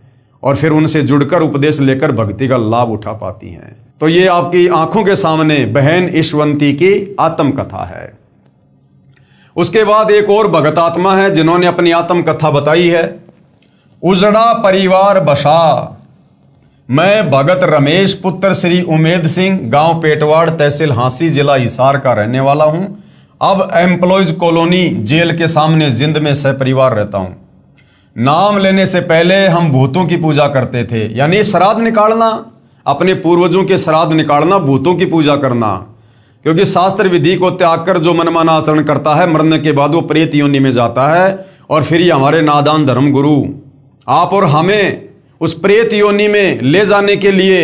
और फिर उनसे जुड़कर उपदेश लेकर भक्ति का लाभ उठा पाती हैं। तो ये आपकी आंखों के सामने बहन ईशवंती की आत्मकथा है। उसके बाद एक और भगत आत्मा है जिन्होंने अपनी आत्मकथा बताई है। उजड़ा परिवार बसा, मैं भगत रमेश पुत्र श्री उमेद सिंह, गांव पेटवाड़, तहसील हांसी, जिला हिसार का रहने वाला हूं। अब एम्प्लॉयज कॉलोनी जेल के सामने जिंद में सहपरिवार रहता हूं। नाम लेने से पहले हम भूतों की पूजा करते थे, यानी श्राद्ध निकालना, अपने पूर्वजों के श्राद्ध निकालना, भूतों की पूजा करना। क्योंकि शास्त्र विधि को त्याग कर जो मनमाना आचरण करता है, मरने के बाद वो प्रेत योनि में जाता है। और फिर ये हमारे नादान धर्म गुरु आप और हमें उस प्रेत योनि में ले जाने के लिए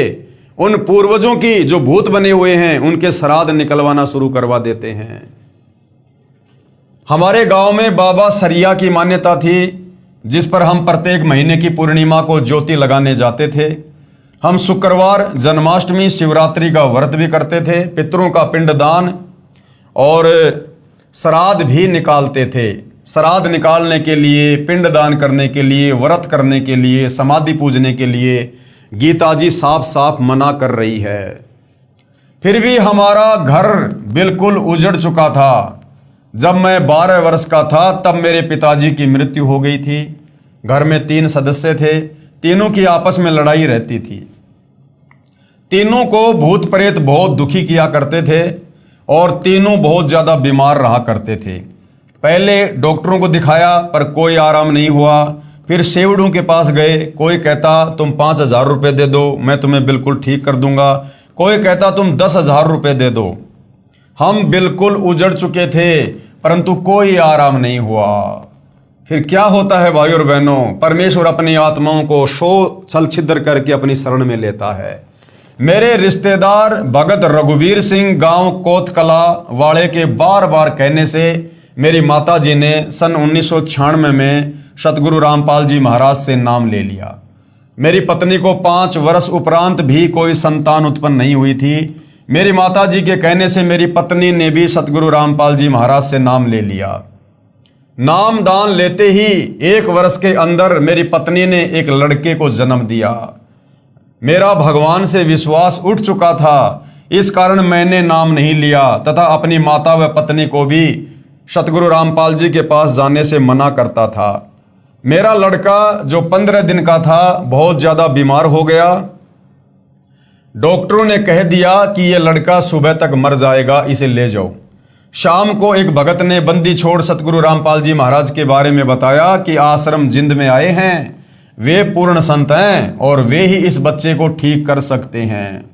उन पूर्वजों की जो भूत बने हुए हैं उनके श्राद्ध निकलवाना शुरू करवा देते हैं। हमारे गांव में बाबा सरिया की मान्यता थी, जिस पर हम प्रत्येक महीने की पूर्णिमा को ज्योति लगाने जाते थे। हम शुक्रवार, जन्माष्टमी, शिवरात्रि का व्रत भी करते थे, पितरों का पिंडदान और श्राद्ध भी निकालते थे। श्राद्ध निकालने के लिए, पिंडदान करने के लिए, व्रत करने के लिए, समाधि पूजने के लिए गीता जी साफ साफ मना कर रही है। फिर भी हमारा घर बिल्कुल उजड़ चुका था। जब मैं 12 वर्ष का था तब मेरे पिताजी की मृत्यु हो गई थी। घर में 3 सदस्य थे, तीनों की आपस में लड़ाई रहती थी। तीनों को भूत प्रेत बहुत दुखी किया करते थे और तीनों बहुत ज़्यादा बीमार रहा करते थे। पहले डॉक्टरों को दिखाया पर कोई आराम नहीं हुआ। फिर सेवड़ों के पास गए, कोई कहता तुम 5,000 रुपये दे दो, मैं तुम्हें बिल्कुल ठीक कर दूंगा। कोई कहता तुम 10,000 रुपये दे दो। हम बिल्कुल उजड़ चुके थे परंतु कोई आराम नहीं हुआ। फिर क्या होता है भाई और बहनों, परमेश्वर अपनी आत्माओं को छल छिद्र करके अपनी शरण में लेता है। मेरे रिश्तेदार भगत रघुवीर सिंह गांव कोतकला वाले के बार बार कहने से मेरी माता जी ने सन 1996 में सतगुरु रामपाल जी महाराज से नाम ले लिया। मेरी पत्नी को 5 वर्ष उपरांत भी कोई संतान उत्पन्न नहीं हुई थी। मेरी माता जी के कहने से मेरी पत्नी ने भी सतगुरु रामपाल जी महाराज से नाम ले लिया। नाम दान लेते ही 1 वर्ष के अंदर मेरी पत्नी ने एक लड़के को जन्म दिया। मेरा भगवान से विश्वास उठ चुका था, इस कारण मैंने नाम नहीं लिया तथा अपनी माता व पत्नी को भी सतगुरु रामपाल जी के पास जाने से मना करता था। मेरा लड़का जो 15 दिन का था बहुत ज़्यादा बीमार हो गया। डॉक्टरों ने कह दिया कि यह लड़का सुबह तक मर जाएगा, इसे ले जाओ। शाम को एक भगत ने बंदी छोड़ सतगुरु रामपाल जी महाराज के बारे में बताया कि आश्रम जिंद में आए हैं, वे पूर्ण संत हैं और वे ही इस बच्चे को ठीक कर सकते हैं।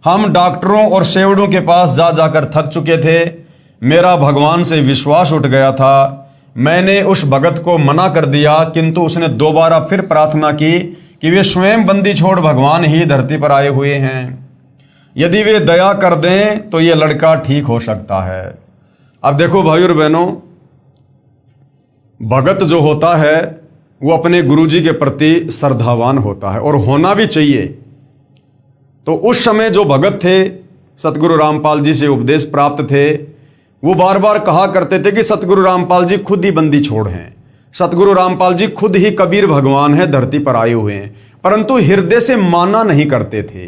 हम डॉक्टरों और सेवड़ों के पास जा जाकर थक चुके थे। मेरा भगवान से विश्वास उठ गया था। मैंने उस भगत को मना कर दिया, किंतु उसने दोबारा फिर प्रार्थना की कि वे स्वयं बंदी छोड़ भगवान ही धरती पर आए हुए हैं, यदि वे दया कर दें तो ये लड़का ठीक हो सकता है। अब देखो भाई और बहनों, भगत जो होता है वो अपने गुरुजी के प्रति श्रद्धावान होता है और होना भी चाहिए। तो उस समय जो भगत थे, सतगुरु रामपाल जी से उपदेश प्राप्त थे, वो बार बार कहा करते थे कि सतगुरु रामपाल जी खुद ही बंदी छोड़ हैं, सतगुरु रामपाल जी खुद ही कबीर भगवान है, धरती पर आए हुए हैं। परंतु हृदय से माना नहीं करते थे,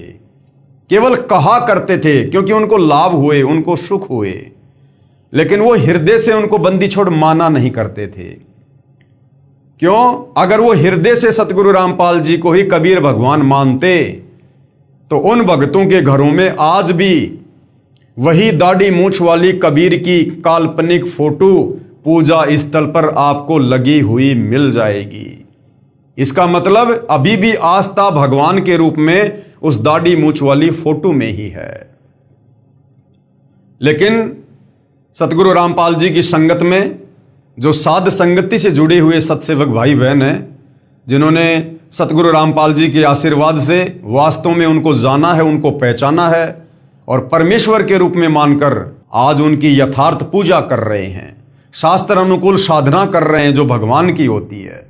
केवल कहा करते थे क्योंकि उनको लाभ हुए, उनको सुख हुए, लेकिन वो हृदय से उनको बंदी छोड़ माना नहीं करते थे। क्यों? अगर वो हृदय से सतगुरु रामपाल जी को ही कबीर भगवान मानते तो उन भक्तों के घरों में आज भी वही दाढ़ी मूंछ वाली कबीर की काल्पनिक फोटो पूजा स्थल पर आपको लगी हुई मिल जाएगी। इसका मतलब अभी भी आस्था भगवान के रूप में उस दाढ़ी मूंछ वाली फोटो में ही है। लेकिन सतगुरु रामपाल जी की संगत में जो साध संगति से जुड़े हुए सत्सेवक भाई बहन हैं, जिन्होंने सतगुरु रामपाल जी के आशीर्वाद से वास्तव में उनको जाना है, उनको पहचाना है और परमेश्वर के रूप में मानकर आज उनकी यथार्थ पूजा कर रहे हैं, शास्त्र अनुकूल साधना कर रहे हैं जो भगवान की होती है,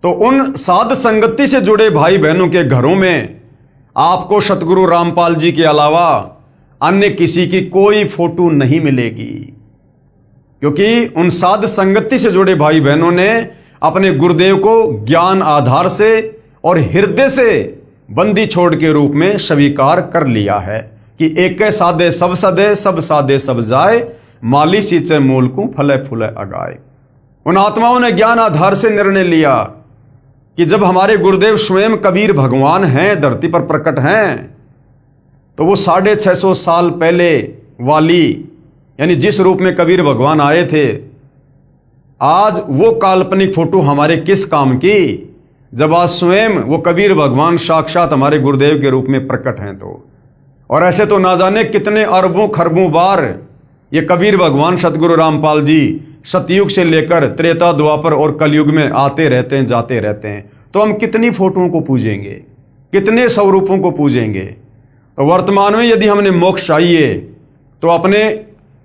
तो उन साध संगति से जुड़े भाई बहनों के घरों में आपको सतगुरु रामपाल जी के अलावा अन्य किसी की कोई फोटो नहीं मिलेगी। क्योंकि उन साध संगति से जुड़े भाई बहनों ने अपने गुरुदेव को ज्ञान आधार से और हृदय से बंदी छोड़ के रूप में स्वीकार कर लिया है कि एक साधे सब सदे, सब साधे सब जाए, माली सींचे मूल को फले फूले अगाए। उन आत्माओं ने ज्ञान आधार से निर्णय लिया कि जब हमारे गुरुदेव स्वयं कबीर भगवान हैं, धरती पर प्रकट हैं, तो वो 650 साल पहले वाली यानी जिस रूप में कबीर भगवान आए थे, आज वो काल्पनिक फोटो हमारे किस काम की, जब आज स्वयं वो कबीर भगवान साक्षात हमारे गुरुदेव के रूप में प्रकट हैं। तो और ऐसे तो ना जाने कितने अरबों खरबों बार ये कबीर भगवान सतगुरु रामपाल जी सतयुग से लेकर त्रेता द्वापर और कलयुग में आते रहते हैं, जाते रहते हैं। तो हम कितनी फोटोओं को पूजेंगे, कितने स्वरूपों को पूजेंगे। तो वर्तमान में यदि हमने मोक्ष चाहिए तो अपने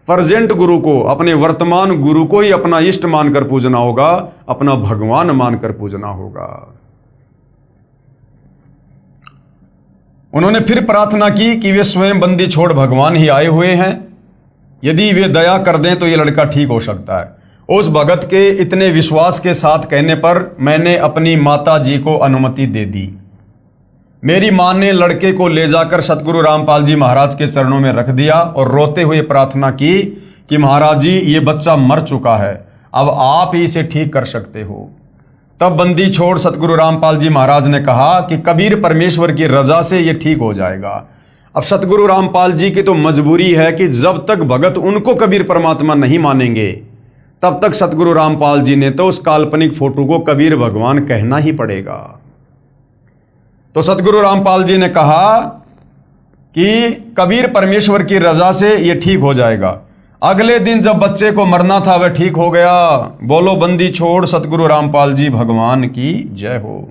प्रेजेंट गुरु को, अपने वर्तमान गुरु को ही अपना इष्ट मानकर पूजना होगा, अपना भगवान मानकर पूजना होगा। उन्होंने फिर प्रार्थना की कि वे स्वयं बंदी छोड़ भगवान ही आए हुए हैं, यदि वे दया कर दें तो ये लड़का ठीक हो सकता है। उस भगत के इतने विश्वास के साथ कहने पर मैंने अपनी माता जी को अनुमति दे दी। मेरी मां ने लड़के को ले जाकर सतगुरु रामपाल जी महाराज के चरणों में रख दिया और रोते हुए प्रार्थना की कि महाराज जी ये बच्चा मर चुका है, अब आप ही इसे ठीक कर सकते हो। तब बंदी छोड़ सतगुरु रामपाल जी महाराज ने कहा कि कबीर परमेश्वर की रजा से ये ठीक हो जाएगा। अब सतगुरु रामपाल जी की तो मजबूरी है कि जब तक भगत उनको कबीर परमात्मा नहीं मानेंगे तब तक सतगुरु रामपाल जी ने तो उस काल्पनिक फोटो को कबीर भगवान कहना ही पड़ेगा। तो सतगुरु रामपाल जी ने कहा कि कबीर परमेश्वर की रजा से ये ठीक हो जाएगा। अगले दिन जब बच्चे को मरना था वह ठीक हो गया। बोलो बंदी छोड़ सतगुरु रामपाल जी भगवान की जय हो।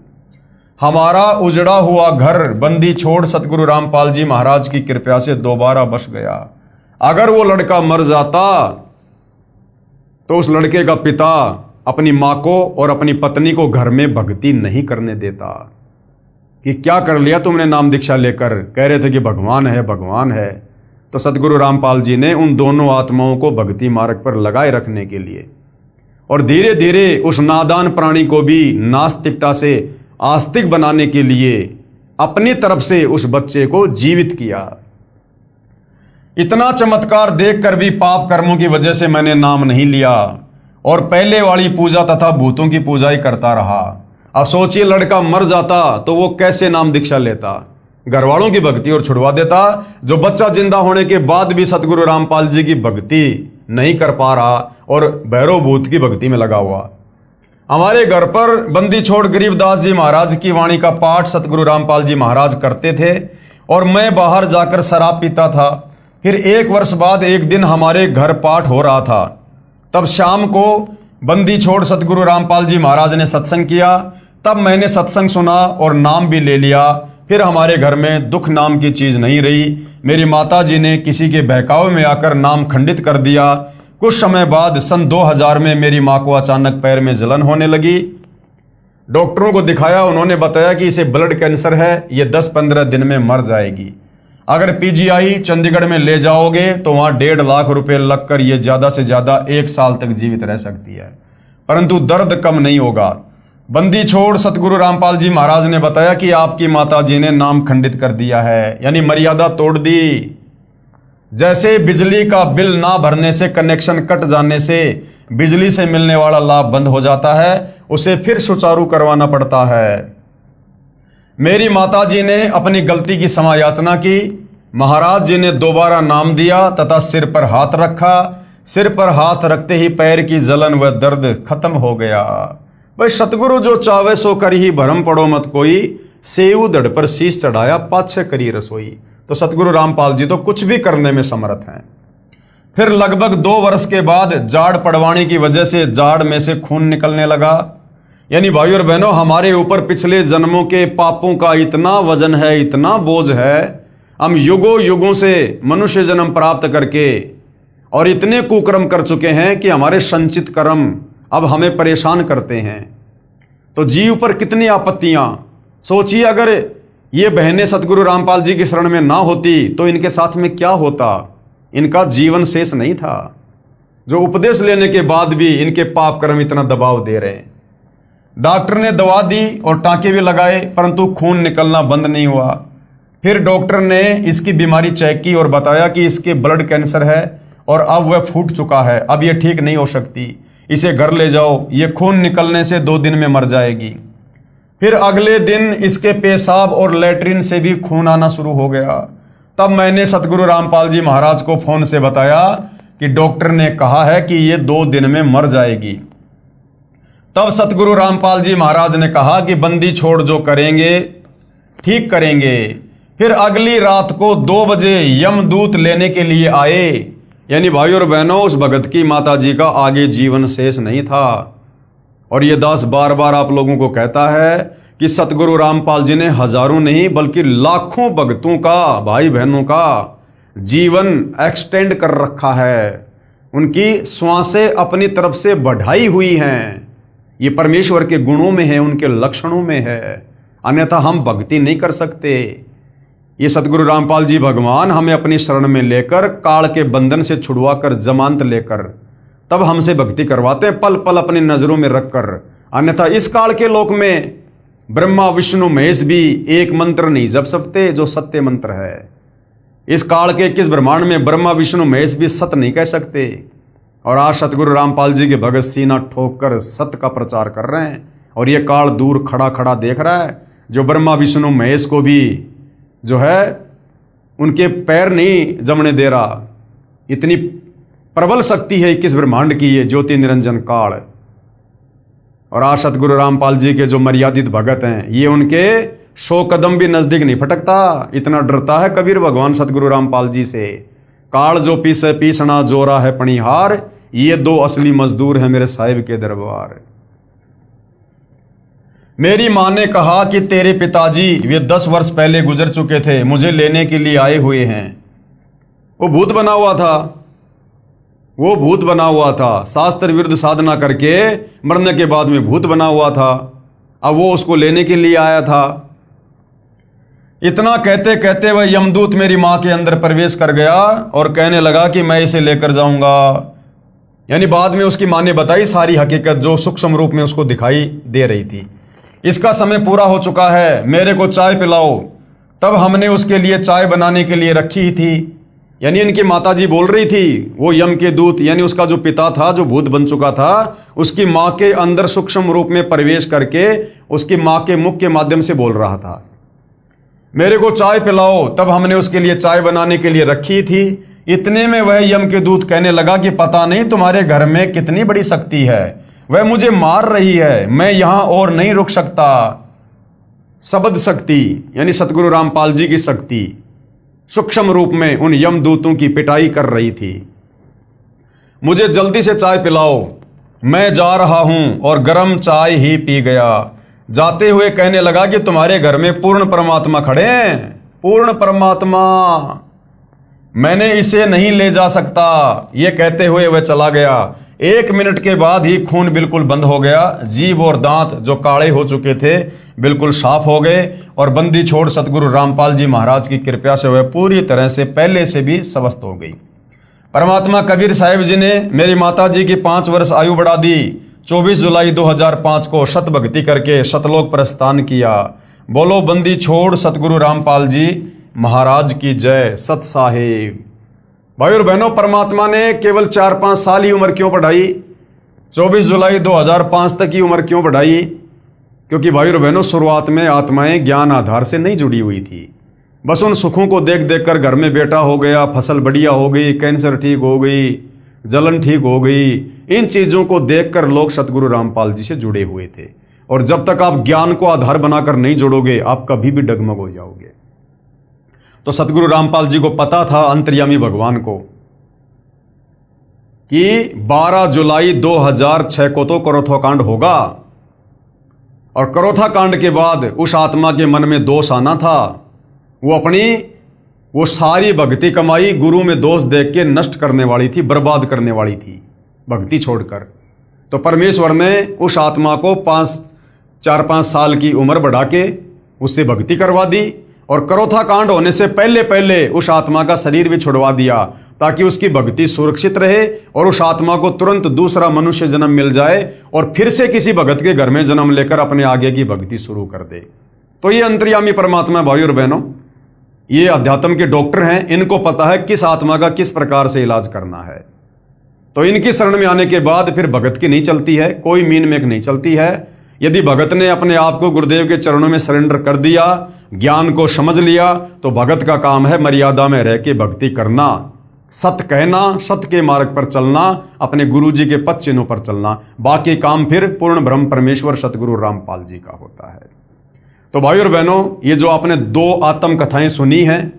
हमारा उजड़ा हुआ घर बंदी छोड़ सतगुरु रामपाल जी महाराज की कृपा से दोबारा बस गया। अगर वो लड़का मर जाता तो उस लड़के का पिता अपनी मां को और अपनी पत्नी को घर में भक्ति नहीं करने देता कि क्या कर लिया तुमने नाम दीक्षा लेकर, कह रहे थे कि भगवान है भगवान है। तो सतगुरु रामपाल जी ने उन दोनों आत्माओं को भक्ति मार्ग पर लगाए रखने के लिए और धीरे धीरे उस नादान प्राणी को भी नास्तिकता से आस्तिक बनाने के लिए अपनी तरफ से उस बच्चे को जीवित किया। इतना चमत्कार देखकर भी पाप कर्मों की वजह से मैंने नाम नहीं लिया और पहले वाली पूजा तथा भूतों की पूजा ही करता रहा। अब सोचिए लड़का मर जाता तो वो कैसे नाम दीक्षा लेता, घर वालों की भक्ति और छुड़वा देता, जो बच्चा जिंदा होने के बाद भी सतगुरु रामपाल जी की भक्ति नहीं कर पा रहा और भैरव भूत की भक्ति में लगा हुआ। हमारे घर पर बंदी छोड़ गरीबदास जी महाराज की वाणी का पाठ सतगुरु रामपाल जी महाराज करते थे और मैं बाहर जाकर शराब पीता था। फिर 1 वर्ष बाद एक दिन हमारे घर पाठ हो रहा था। तब शाम को बंदी छोड़ सतगुरु रामपाल जी महाराज ने सत्संग किया। तब मैंने सत्संग सुना और नाम भी ले लिया। फिर हमारे घर में दुख नाम की चीज नहीं रही। मेरी माता जी ने किसी के बहकावे में आकर नाम खंडित कर दिया। कुछ समय बाद सन 2000 में मेरी मां को अचानक पैर में जलन होने लगी। डॉक्टरों को दिखाया, उन्होंने बताया कि इसे ब्लड कैंसर है, ये 10-15 दिन में मर जाएगी। अगर पीजीआई चंडीगढ़ में ले जाओगे तो वहां 1.5 लाख रुपए लगकर ये ज्यादा से ज्यादा 1 साल तक जीवित रह सकती है, परंतु दर्द कम नहीं होगा। बंदी छोड़ सतगुरु रामपाल जी महाराज ने बताया कि आपकी माता जी ने नाम खंडित कर दिया है, यानी मर्यादा तोड़ दी। जैसे बिजली का बिल ना भरने से, कनेक्शन कट जाने से बिजली से मिलने वाला लाभ बंद हो जाता है, उसे फिर सुचारू करवाना पड़ता है। मेरी माता जी ने अपनी गलती की क्षमा याचना की। महाराज जी ने दोबारा नाम दिया तथा सिर पर हाथ रखा। सिर पर हाथ रखते ही पैर की जलन व दर्द खत्म हो गया। भाई सतगुरु जो चावे सो कर ही भरम पड़ो मत कोई, सेऊ धड़ पर शीश चढ़ाया पाछे करी रसोई। तो सतगुरु रामपाल जी तो कुछ भी करने में समर्थ हैं। फिर लगभग 2 वर्ष के बाद जाड़ पड़वाने की वजह से जाड़ में से खून निकलने लगा। यानी भाई और बहनों, हमारे ऊपर पिछले जन्मों के पापों का इतना वजन है, इतना बोझ है, हम युगों युगों से मनुष्य जन्म प्राप्त करके और इतने कुकर्म कर चुके हैं कि हमारे संचित कर्म अब हमें परेशान करते हैं। तो जीव पर कितनी आपत्तियां। सोचिए अगर ये बहनें सतगुरु रामपाल जी की शरण में ना होती तो इनके साथ में क्या होता। इनका जीवन शेष नहीं था, जो उपदेश लेने के बाद भी इनके पाप कर्म इतना दबाव दे रहे हैं। डॉक्टर ने दवा दी और टांके भी लगाए, परंतु खून निकलना बंद नहीं हुआ। फिर डॉक्टर ने इसकी बीमारी चेक की और बताया कि इसके ब्लड कैंसर है और अब वह फूट चुका है, अब यह ठीक नहीं हो सकती, इसे घर ले जाओ, ये खून निकलने से 2 दिन में मर जाएगी। फिर अगले दिन इसके पेशाब और लेटरिन से भी खून आना शुरू हो गया। तब मैंने सतगुरु रामपाल जी महाराज को फोन से बताया कि डॉक्टर ने कहा है कि ये 2 दिन में मर जाएगी। तब सतगुरु रामपाल जी महाराज ने कहा कि बंदी छोड़ जो करेंगे ठीक करेंगे। फिर अगली रात को 2 बजे यमदूत लेने के लिए आए। यानी भाई और बहनों, उस भगत की माता जी का आगे जीवन शेष नहीं था। और ये दास बार बार आप लोगों को कहता है कि सतगुरु रामपाल जी ने हजारों नहीं बल्कि लाखों भक्तों का, भाई बहनों का जीवन एक्सटेंड कर रखा है। उनकी श्वासें अपनी तरफ से बढ़ाई हुई हैं। ये परमेश्वर के गुणों में है, उनके लक्षणों में है, अन्यथा हम भक्ति नहीं कर सकते। ये सतगुरु रामपाल जी भगवान हमें अपनी शरण में लेकर, काल के बंधन से छुड़वा कर, जमानत लेकर तब हमसे भक्ति करवाते हैं, पल पल अपनी नजरों में रखकर। अन्यथा इस काल के लोक में ब्रह्मा विष्णु महेश भी एक मंत्र नहीं जप सकते जो सत्य मंत्र है। इस काल के 21 ब्रह्मांड में ब्रह्मा विष्णु महेश भी सत्य नहीं कह सकते। और आज सतगुरु रामपाल जी के भगत सीना ठोक कर सत्य का प्रचार कर रहे हैं। और ये काल दूर खड़ा खड़ा देख रहा है, जो ब्रह्मा विष्णु महेश को भी जो है उनके पैर नहीं जमने दे रहा। इतनी प्रबल शक्ति है 21 ब्रह्मांड की ये ज्योति निरंजन काल। और आज सतगुरु रामपाल जी के जो मर्यादित भगत हैं, ये उनके 100 कदम भी नजदीक नहीं फटकता। इतना डरता है कबीर भगवान सतगुरु रामपाल जी से। काल जो पीसे पीसना, जोरा है पणिहार, ये 2 असली मजदूर हैं मेरे साहिब के दरबार। मेरी मां ने कहा कि तेरे पिताजी वे 10 वर्ष पहले गुजर चुके थे, मुझे लेने के लिए आए हुए हैं। वो भूत बना हुआ था, वो भूत बना हुआ था, शास्त्र विरुद्ध साधना करके मरने के बाद में भूत बना हुआ था। अब वो उसको लेने के लिए आया था। इतना कहते कहते वह यमदूत मेरी मां के अंदर प्रवेश कर गया और कहने लगा कि मैं इसे लेकर जाऊंगा। यानी बाद में उसकी मां ने बताई सारी हकीकत जो सूक्ष्म रूप में उसको दिखाई दे रही थी। इसका समय पूरा हो चुका है, मेरे को चाय पिलाओ। तब हमने उसके लिए चाय बनाने के लिए रखी ही थी। यानी इनकी माताजी बोल रही थी, वो यम के दूत यानी उसका जो पिता था जो भूत बन चुका था, उसकी मां के अंदर सूक्ष्म रूप में प्रवेश करके उसकी मां के मुख के माध्यम से बोल रहा था, मेरे को चाय पिलाओ। तब हमने उसके लिए चाय बनाने के लिए रखी थी। इतने में वह यम के दूत कहने लगा कि पता नहीं तुम्हारे घर में कितनी बड़ी शक्ति है, वह मुझे मार रही है, मैं यहां और नहीं रुक सकता। शब्द शक्ति यानी सतगुरु रामपाल जी की शक्ति सूक्ष्म रूप में उन यमदूतों की पिटाई कर रही थी। मुझे जल्दी से चाय पिलाओ, मैं जा रहा हूं। और गर्म चाय ही पी गया। जाते हुए कहने लगा कि तुम्हारे घर में पूर्ण परमात्मा खड़े हैं, पूर्ण परमात्मा, मैंने इसे नहीं ले जा सकता। यह कहते हुए वह चला गया। 1 मिनट के बाद ही खून बिल्कुल बंद हो गया। जीभ और दांत जो काले हो चुके थे बिल्कुल साफ हो गए। और बंदी छोड़ सतगुरु रामपाल जी महाराज की कृपा से वह पूरी तरह से पहले से भी स्वस्थ हो गई। परमात्मा कबीर साहिब जी ने मेरी माता जी की 5 वर्ष आयु बढ़ा दी। 24 जुलाई 2005 को शत भक्ति करके शतलोक प्रस्थान किया। बोलो बंदी छोड़ सतगुरु रामपाल जी महाराज की जय। सत साहेब। भाई और बहनों, परमात्मा ने केवल 4-5 साल ही उम्र क्यों बढ़ाई? 24 जुलाई 2005 तक की उम्र क्यों बढ़ाई? क्योंकि भाई और बहनों, शुरुआत में आत्माएं ज्ञान आधार से नहीं जुड़ी हुई थी। बस उन सुखों को देख देख कर घर में बेटा हो गया, फसल बढ़िया हो गई, कैंसर ठीक हो गई, जलन ठीक हो गई, इन चीजों को देखकर लोग सतगुरु रामपाल जी से जुड़े हुए थे। और जब तक आप ज्ञान को आधार बनाकर नहीं जोड़ोगे, आप कभी भी डगमग हो जाओगे। तो सतगुरु रामपाल जी को पता था, अंतर्यामी भगवान को, कि 12 जुलाई 2006 को तो करोथा कांड होगा। और करोथा कांड के बाद उस आत्मा के मन में दोष आना था। वो सारी भक्ति कमाई गुरु में दोष देख के नष्ट करने वाली थी, बर्बाद करने वाली थी भक्ति छोड़कर। तो परमेश्वर ने उस आत्मा को 4-5 साल की उम्र बढ़ा के उससे भक्ति करवा दी। और करोथा कांड होने से पहले पहले उस आत्मा का शरीर भी छुड़वा दिया, ताकि उसकी भक्ति सुरक्षित रहे और उस आत्मा को तुरंत दूसरा मनुष्य जन्म मिल जाए और फिर से किसी भगत के घर में जन्म लेकर अपने आगे की भक्ति शुरू कर दे। तो ये अंतर्यामी परमात्मा भाई और बहनों, ये अध्यात्म के डॉक्टर हैं। इनको पता है किस आत्मा का किस प्रकार से इलाज करना है। तो इनकी शरण में आने के बाद फिर भगत की नहीं चलती है, कोई मीन मेक नहीं चलती है। यदि भगत ने अपने आप को गुरुदेव के चरणों में सरेंडर कर दिया, ज्ञान को समझ लिया, तो भगत का काम है मर्यादा में रह के भक्ति करना। सत्य कहना, सत्य के मार्ग पर चलना, अपने गुरु जी के पद चिन्हों पर चलना, बाकी काम फिर पूर्ण ब्रह्म परमेश्वर सतगुरु रामपाल जी का होता है। तो भाई और बहनों, ये जो आपने 2 आत्म कथाएं सुनी हैं,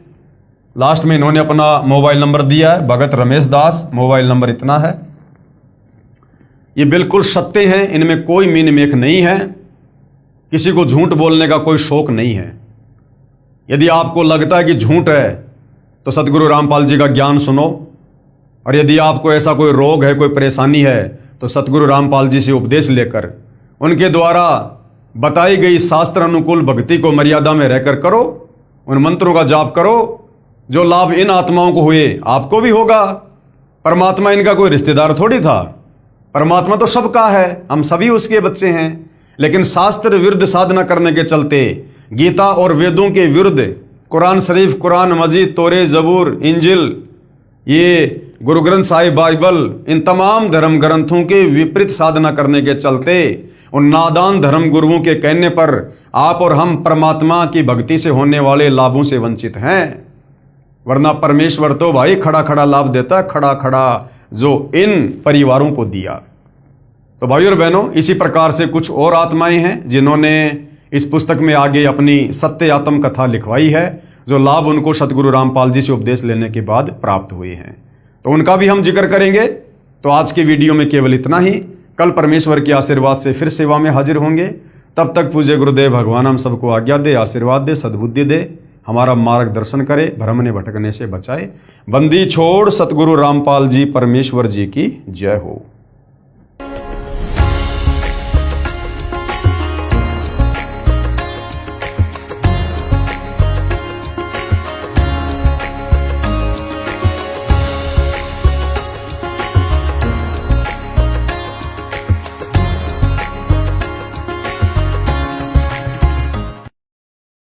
लास्ट में इन्होंने अपना मोबाइल नंबर दिया है, भगत रमेश दास, मोबाइल नंबर इतना है। ये बिल्कुल सत्य हैं, इनमें कोई मीन मेख नहीं है, किसी को झूठ बोलने का कोई शौक नहीं है। यदि आपको लगता है कि झूठ है तो सतगुरु रामपाल जी का ज्ञान सुनो, और यदि आपको ऐसा कोई रोग है, कोई परेशानी है, तो सतगुरु रामपाल जी से उपदेश लेकर उनके द्वारा बताई गई शास्त्र अनुकूल भक्ति को मर्यादा में रहकर करो, उन मंत्रों का जाप करो। जो लाभ इन आत्माओं को हुए आपको भी होगा। परमात्मा इनका कोई रिश्तेदार थोड़ी था, परमात्मा तो सबका है, हम सभी उसके बच्चे हैं। लेकिन शास्त्र विरुद्ध साधना करने के चलते, गीता और वेदों के विरुद्ध, कुरान शरीफ, कुरान मजीद, तोरे, जबूर, इंजिल, ये गुरु ग्रंथ साहिब, बाइबल, इन तमाम धर्म ग्रंथों के विपरीत साधना करने के चलते, उन नादान धर्म गुरुओं के कहने पर आप और हम परमात्मा की भक्ति से होने वाले लाभों से वंचित हैं। वरना परमेश्वर तो भाई खड़ा खड़ा लाभ देता, खड़ा खड़ा जो इन परिवारों को दिया। तो भाई और बहनों, इसी प्रकार से कुछ और आत्माएं हैं जिन्होंने इस पुस्तक में आगे अपनी सत्य आत्म कथा लिखवाई है, जो लाभ उनको सतगुरु रामपाल जी से उपदेश लेने के बाद प्राप्त हुए हैं। तो उनका भी हम जिक्र करेंगे। तो आज के वीडियो में केवल इतना ही। कल परमेश्वर के आशीर्वाद से फिर सेवा में हाजिर होंगे। तब तक पूज्य गुरुदेव भगवान हम सबको आज्ञा दे, आशीर्वाद दे, सद्बुद्धि दे, हमारा मार्गदर्शन करे, भ्रमने भटकने से बचाए। बंदी छोड़ सतगुरु रामपाल जी परमेश्वर जी की जय हो।